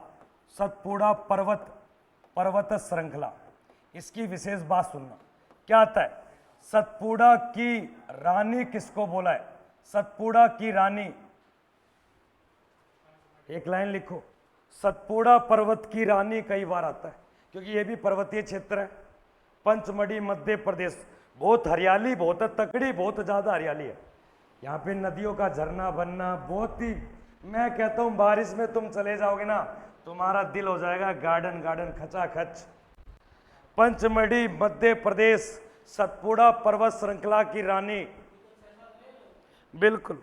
पर्वत श्रृंखला। इसकी विशेष बात सुनना, क्या आता है, सतपुड़ा की रानी किसको बोला है, सतपुड़ा की रानी, एक लाइन लिखो, सतपुड़ा पर्वत की रानी कई बार आता है क्योंकि ये भी पर्वतीय क्षेत्र है। पंचमढ़ी मध्य प्रदेश, बहुत हरियाली, बहुत तकड़ी, बहुत ज्यादा हरियाली है यहाँ पे, नदियों का झरना बनना बहुत ही, मैं कहता हूं बारिश में तुम चले जाओगे ना, तुम्हारा दिल हो जाएगा गार्डन खचाखच। पंचमढ़ी मध्य प्रदेश, सतपुड़ा पर्वत श्रृंखला की रानी, बिल्कुल।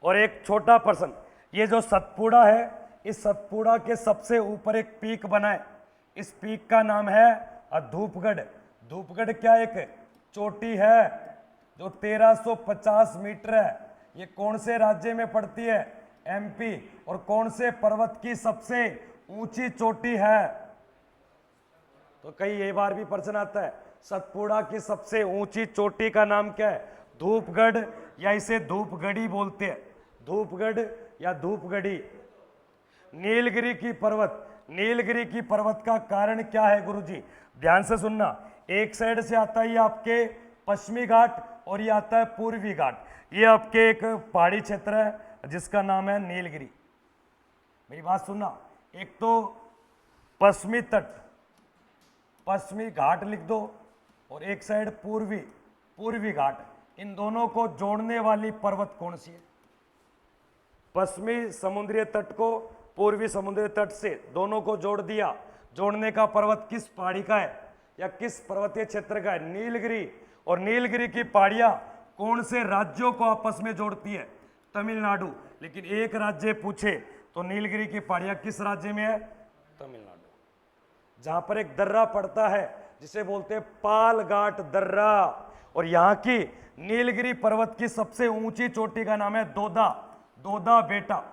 और एक छोटा प्रश्न, ये जो सतपुड़ा है, इस सतपुड़ा के सबसे ऊपर एक पीक बना है, इस पीक का नाम है धूपगढ़। धूपगढ़ क्या एक चोटी है जो 1350 मीटर है। ये कौन से राज्य में पड़ती है, एमपी। और कौन से पर्वत की सबसे ऊंची चोटी है, तो कई ये बार भी प्रश्न आता है, सतपुड़ा की सबसे ऊंची चोटी का नाम क्या है, धूपगढ़, या इसे धूपगढ़ी बोलते हैं, धूपगढ़ या धूपगढ़ी। नीलगिरी की पर्वत का कारण क्या है गुरुजी, ध्यान से सुनना। एक साइड से आता है ये आपके पश्चिमी घाट और ये आता है पूर्वी घाट। ये आपके एक पहाड़ी क्षेत्र है जिसका नाम है नीलगिरी। मेरी बात सुनना, एक तो पश्चिमी तट, पश्चिमी घाट लिख दो, और एक साइड पूर्वी घाट। इन दोनों को जोड़ने वाली पर्वत कौन सी है, पश्चिमी समुद्री तट को पूर्वी समुद्री तट से दोनों को जोड़ दिया, जोड़ने का पर्वत किस पहाड़ी का है या किस पर्वतीय क्षेत्र का है, नीलगिरी। और नीलगिरी की पहाड़ियां कौन से राज्यों को आपस में जोड़ती है, तमिलनाडु। लेकिन एक राज्य पूछे तो नीलगिरी की पहाड़ियां किस राज्य में है, तमिलनाडु। जहां पर एक दर्रा पड़ता है जिसे बोलते हैं पालघाट दर्रा। और यहां की नीलगिरी पर्वत की सबसे ऊंची चोटी का नाम है दोदा बेटा।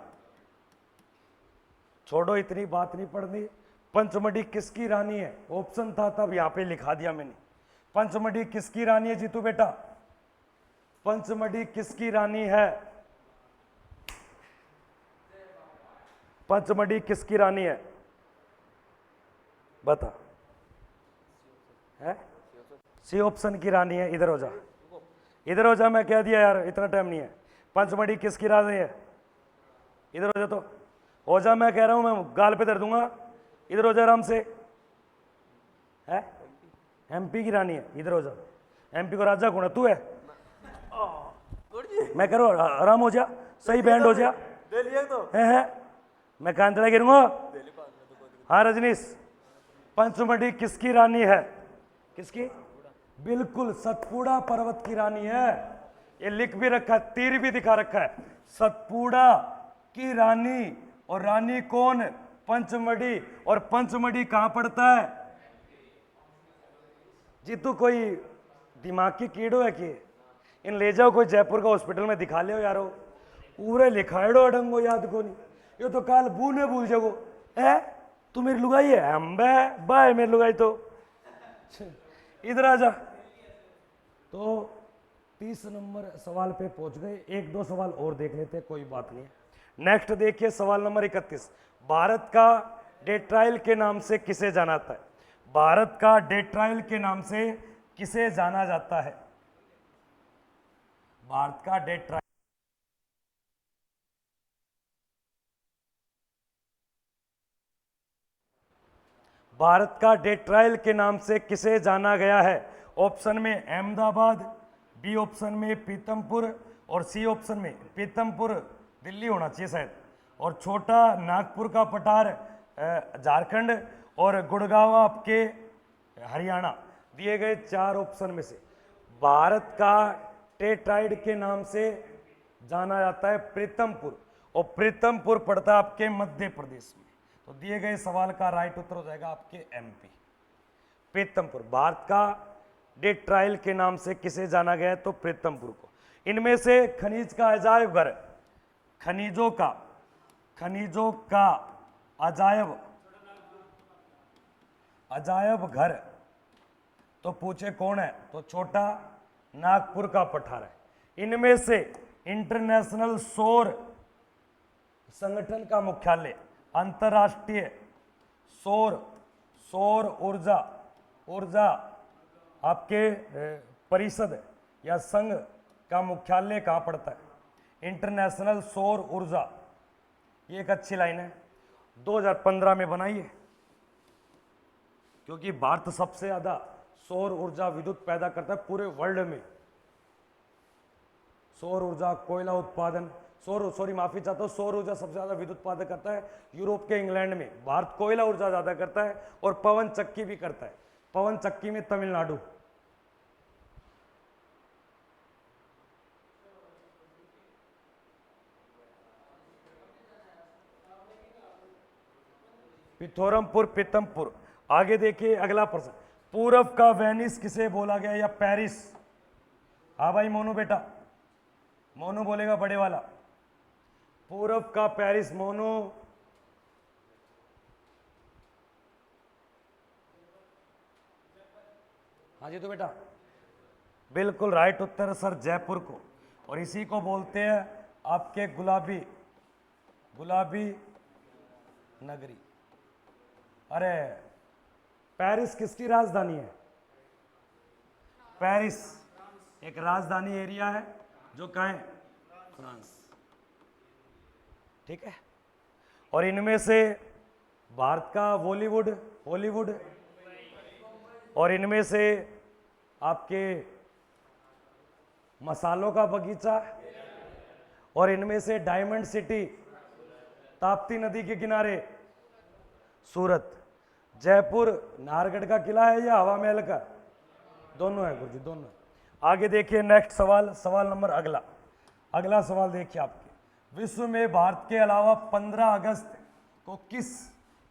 छोड़ो, इतनी बात नहीं पढ़नी। पंचमढ़ी किसकी रानी है, ऑप्शन था तब यहां पे लिखा दिया मैंने। पंचमढ़ी किसकी रानी है जीतू बेटा, पंचमढ़ी किसकी रानी है, पंचमढ़ी किसकी रानी है, बता। है सी ऑप्शन की रानी है, इधर हो जा। इधर हो जा, मैं कह दिया यार, इतना टाइम नहीं है। पंचमढ़ी किसकी रानी है? इधर हो जा, तो हो जा, मैं कह रहा हूं, मैं गाल पे धर दूंगा। इधर हो जा आराम से। है एमपी की रानी है, इधर हो जा। एमपी को राजा कौन है? तू है। मैं कह रहा हूं आराम हो जा, सही बैंड हो जा। है मैं कान चढ़ा गिरूंगा। हाँ रजनीश, पंचमढ़ी किसकी रानी है? किसकी? बिल्कुल सतपुड़ा पर्वत की रानी है। ये लिख भी रखा है, तीर भी दिखा रखा है, सतपुड़ा की रानी। और रानी कौन? पंचमढ़ी। और पंचमढ़ी कहां पड़ता है? जी तू कोई दिमाग की कीड़ो है कि? इन ले जाओ कोई जयपुर का हॉस्पिटल में दिखा ले यारो। पूरे लिखाएड़ो अडंगो याद को नहीं। ये तो काल बूने भूल जाओ है। तू मेरी लुगाई है? हम बाय मेरी लुगाई तो। इधर आ जा। तो 30 नंबर सवाल पे पहुंच गए। एक दो सवाल और देख लेते हैं, कोई बात नहीं है। नेक्स्ट देखिए सवाल नंबर 31। भारत का डेट्रायल के नाम से किसे जाना जाता है? भारत का डेट्रायल के नाम से किसे जाना जाता है? भारत का डेट्रायल भारत का डेट्रायल के नाम से किसे जाना गया है? ऑप्शन में अहमदाबाद, बी ऑप्शन में पीतमपुर, और सी ऑप्शन में पीतमपुर दिल्ली होना चाहिए शायद, और छोटा नागपुर का पठार झारखंड, और गुड़गांव आपके हरियाणा। दिए गए 4 ऑप्शन में से भारत का टेट्राइड के नाम से जाना जाता है प्रीतमपुर, और प्रीतमपुर पड़ता है आपके मध्य प्रदेश में। तो दिए गए सवाल का राइट उत्तर हो जाएगा आपके एमपी, प्रीतमपुर। भारत का डेट्रायल के नाम से किसे जाना गया है? तो प्रीतमपुर को। इनमें से खनिज का अजायब घर, खनिजों का अजायब घर तो पूछे कौन है? तो छोटा नागपुर का पठार है। इनमें से इंटरनेशनल सौर संगठन का मुख्यालय, अंतरराष्ट्रीय सौर ऊर्जा आपके परिषद या संघ का मुख्यालय कहाँ पड़ता है? इंटरनेशनल सौर ऊर्जा। ये एक अच्छी लाइन है, 2015 में बनाई है, क्योंकि भारत सबसे ज्यादा सौर ऊर्जा विद्युत पैदा करता है पूरे वर्ल्ड में। सौर ऊर्जा, कोयला उत्पादन, माफी चाहता हूँ, सौर ऊर्जा सबसे ज्यादा विद्युत उत्पादन करता है यूरोप के इंग्लैंड में। भारत कोयला ऊर्जा ज्यादा करता है, और पवन चक्की भी करता है। पवन चक्की में तमिलनाडु। पिथोरमपुर, पीतमपुर। आगे देखिए अगला प्रश्न, पूर्व का वेनिस किसे बोला गया? या पेरिस? हाँ भाई मोनू बेटा, मोनू बोलेगा बड़े वाला। पूर्व का पेरिस, मोनू। हाँ जी तो बेटा, बिल्कुल राइट उत्तर सर, जयपुर को। और इसी को बोलते हैं आपके गुलाबी नगरी। अरे पेरिस किसकी राजधानी है? पेरिस एक राजधानी एरिया है जो कहाँ है? फ्रांस। ठीक है। और इनमें से भारत का हॉलीवुड, और इनमें से आपके मसालों का बगीचा, और इनमें से डायमंड सिटी ताप्ती नदी के किनारे सूरत। जयपुर नाहरगढ़ का किला है या हवा महल का? दोनों है गुरुजी, दोनों। आगे देखिए नेक्स्ट सवाल नंबर अगला सवाल देखिए आपके, विश्व में भारत के अलावा 15 अगस्त को किस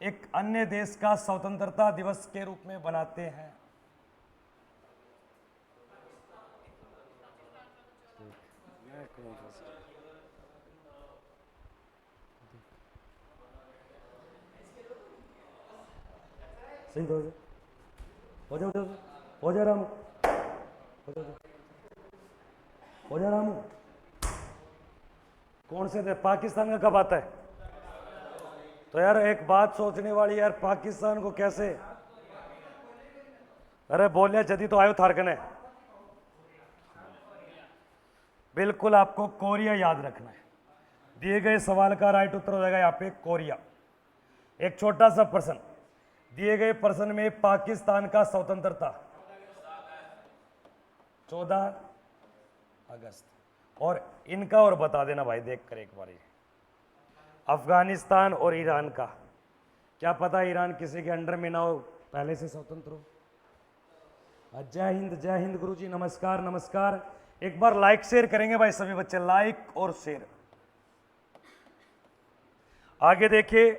एक अन्य देश का स्वतंत्रता दिवस के रूप में बनाते हैं? सही हो जा रामू, हो जा रामू। कौन से थे? पाकिस्तान का कब आता है? तो यार एक बात सोचने वाली यार, पाकिस्तान को कैसे? अरे बोलिया जदी तो आयो थारकने। बिल्कुल आपको कोरिया याद रखना है। दिए गए सवाल का राइट उत्तर हो जाएगा यहाँ पे कोरिया। एक छोटा सा प्रश्न, दिए गए प्रश्न में पाकिस्तान का स्वतंत्रता 14 अगस्त, और इनका और बता देना भाई देख कर एक बार। अफगानिस्तान और ईरान का क्या पता, ईरान किसी के अंडर में ना हो, पहले से स्वतंत्र हो। जय हिंद गुरुजी, नमस्कार नमस्कार। एक बार लाइक शेयर करेंगे भाई सभी बच्चे, लाइक और शेयर। आगे देखिए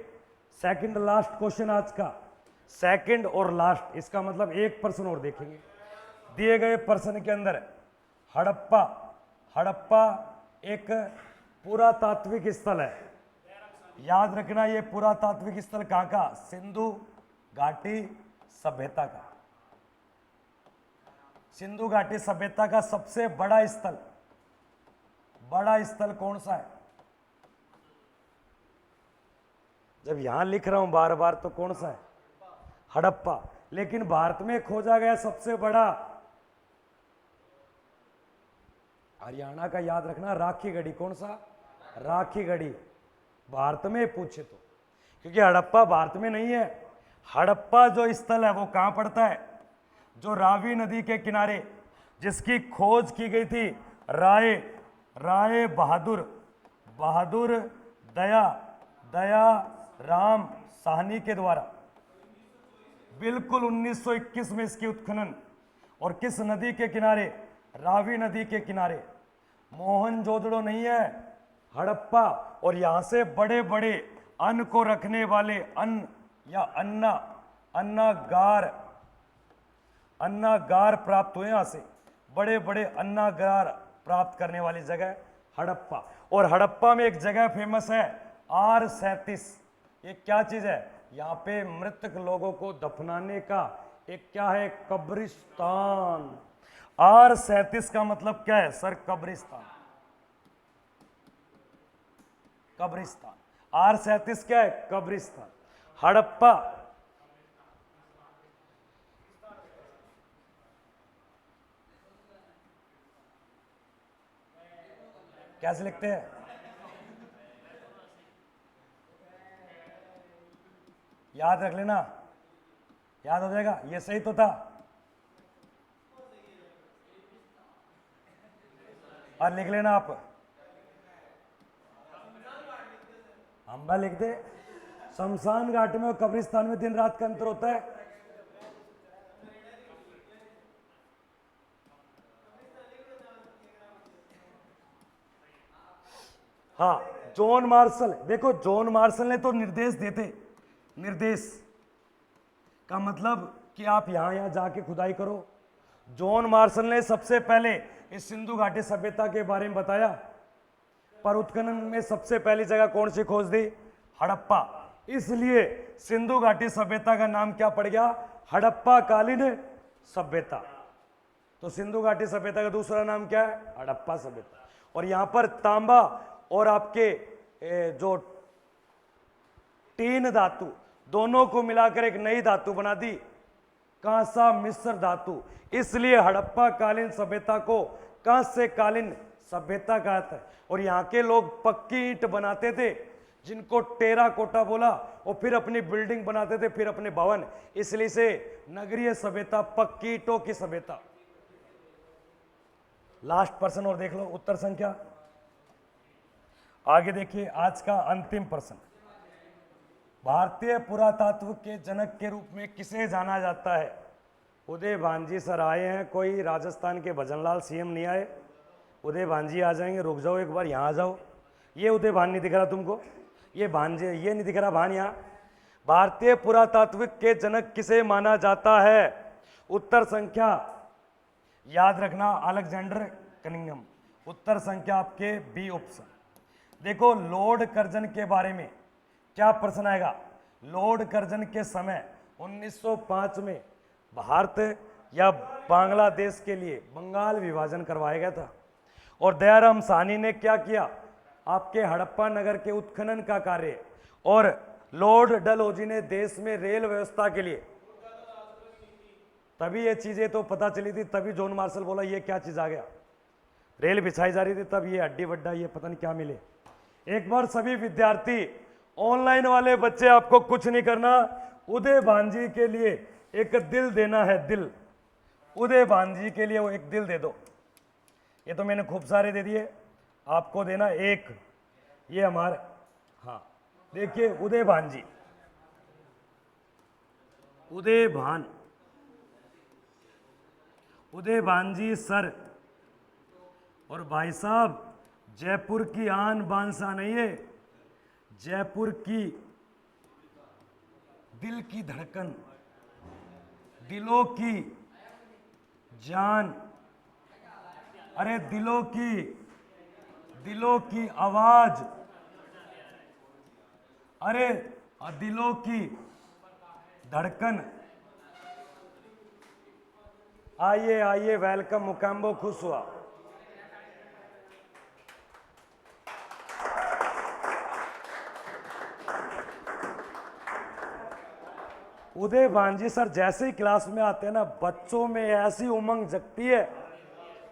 सेकंड लास्ट क्वेश्चन आज का, सेकंड और लास्ट, इसका मतलब एक प्रश्न और देखेंगे। दिए गए प्रश्न के अंदर हड़प्पा, हड़प्पा एक पुरातात्विक स्थल है। याद रखना ये पुरातात्विक स्थल कहाँ का, सिंधु घाटी सभ्यता का। सिंधु घाटी सभ्यता का सबसे बड़ा स्थल, बड़ा स्थल कौन सा है? जब यहां लिख रहा हूं बार बार तो कौन सा है? हड़प्पा। लेकिन भारत में खोजा गया सबसे बड़ा, हरियाणा का याद रखना, राखीगढ़ी। कौन सा? राखीगढ़ी। भारत में पूछे तो, क्योंकि हड़प्पा भारत में नहीं है। हड़प्पा जो स्थल है वो कहां पड़ता है? जो रावी नदी के किनारे, जिसकी खोज की गई थी राय बहादुर दया राम साहनी के द्वारा। बिल्कुल 1921 में इसकी उत्खनन, और किस नदी के किनारे? रावी नदी के किनारे। मोहनजोदड़ो नहीं है, हड़प्पा। और यहां से बड़े बड़े अन्न को रखने वाले अन्न या अन्नागार प्राप्त हुए। यहां से बड़े बड़े अन्नागार प्राप्त करने वाली जगह हड़प्पा। और हड़प्पा में एक जगह फेमस है R37। ये क्या चीज है? यहाँ पे मृतक लोगों को दफनाने का एक क्या है? कब्रिस्तान। R37 का मतलब क्या है सर? कब्रिस्तान। कब्रिस्तान। R37 क्या है? कब्रिस्तान। हड़प्पा कैसे लिखते हैं? याद रख लेना, याद हो जाएगा। ये सही तो था, और लिख लेना आप। अंबा लिख दे। शमशान घाट में और कब्रिस्तान में दिन रात का अंतर होता है। हाँ, जॉन मार्शल, देखो जॉन मार्शल ने तो निर्देश देते, निर्देश का मतलब कि आप यहां जाके खुदाई करो। जॉन मार्शल ने सबसे पहले इस सिंधु घाटी सभ्यता के बारे में बताया, पर उत्खनन में सबसे पहली जगह कौन सी खोज दी? हड़प्पा। इसलिए सिंधु घाटी सभ्यता का नाम क्या पड़ गया? हड़प्पा कालीन सभ्यता। तो सिंधु घाटी सभ्यता का दूसरा नाम क्या है? हड़प्पा सभ्यता। और यहां पर तांबा और आपके जो तीन धातु, दोनों को मिलाकर एक नई धातु बना दी, कांसा मिश्र धातु। इसलिए हड़प्पा कालीन सभ्यता को कांस्य कालीन सभ्यता कहते हैं। और यहाँ के लोग पक्की ईंट बनाते थे, जिनको टेराकोटा बोला, और फिर अपनी बिल्डिंग बनाते थे, फिर अपने भवन। इसलिए से नगरीय सभ्यता, पक्की ईंटों की सभ्यता। लास्ट प्रश्न और देख लो, उत्तर संख्या। आगे देखिए आज का अंतिम प्रश्न। भारतीय पुरातत्व के जनक के रूप में किसे जाना जाता है? उदय भानजी सर आए हैं, कोई राजस्थान के भजनलाल सीएम नहीं आए। उदय भानजी आ जाएंगे, रुक जाओ एक बार, यहाँ आ जाओ। ये उदय भान नहीं दिख रहा तुमको? ये भांजे, ये नहीं दिख रहा भान यहाँ? भारतीय पुरातत्व के जनक किसे माना जाता है? उत्तर संख्या याद रखना, अलेक्जेंडर कनिंघम। उत्तर संख्या आपके बी ऑप्शन। देखो लॉर्ड कर्जन के बारे में क्या प्रश्न आएगा? लॉर्ड कर्जन के समय 1905 में भारत या बांग्लादेश के लिए बंगाल विभाजन करवाया गया था। और दयाराम साहनी ने क्या किया? आपके हड़प्पा नगर के उत्खनन का कार्य। और लॉर्ड डलहौजी ने देश में रेल व्यवस्था के लिए, तभी ये चीजें तो पता चली थी, तभी जॉन मार्शल बोला ये क्या चीज आ गया। रेल बिछाई जा रही थी तब ये हड्डी वड्डा ये पता नहीं क्या मिले। एक बार सभी विद्यार्थी, ऑनलाइन वाले बच्चे, आपको कुछ नहीं करना, उदय भांजी के लिए एक दिल देना है, दिल। उदय भांजी के लिए वो एक दिल दे दो। ये तो मैंने खूब सारे दे दिए, आपको देना एक। ये हमारे, हाँ देखिए उदय भांजी, उदय भांजी सर। और भाई साहब, जयपुर की आन बान सा नहीं है, जयपुर की दिल की धड़कन, दिलों की जान, अरे दिलों की आवाज, अरे दिलों की धड़कन। आइए आइए, वेलकम मुकाम्बो, खुश हुआ। उदय भांजी सर जैसे ही क्लास में आते हैं ना, बच्चों में ऐसी उमंग जगती है,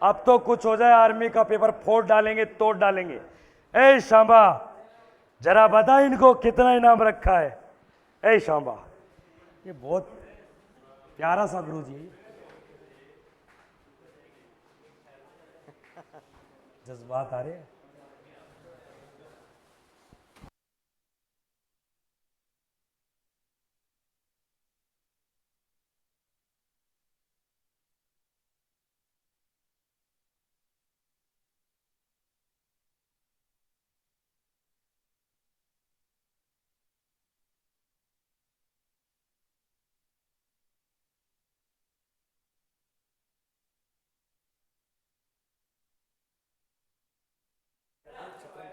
अब तो कुछ हो जाए, आर्मी का पेपर फोड़ डालेंगे, तोड़ डालेंगे। ए शांबा, जरा बता इनको कितना इनाम रखा है। ए शांबा, ये बहुत प्यारा सा गुरु जी, जज्बात आ रहे हैं।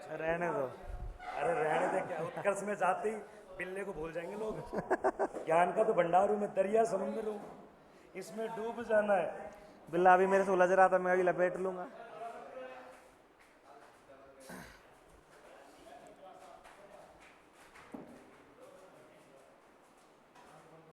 रहने दो। अरे रहने दे, क्या उत्कर्ष में जाते ही बिल्ले को भूल जाएंगे लोग। ज्ञान का तो भंडार हूं मैं, दरिया समुद्र हूं, इसमें डूब जाना है। बिल्ला अभी मेरे से उलझ रहा था, मैं अभी लपेट लूंगा।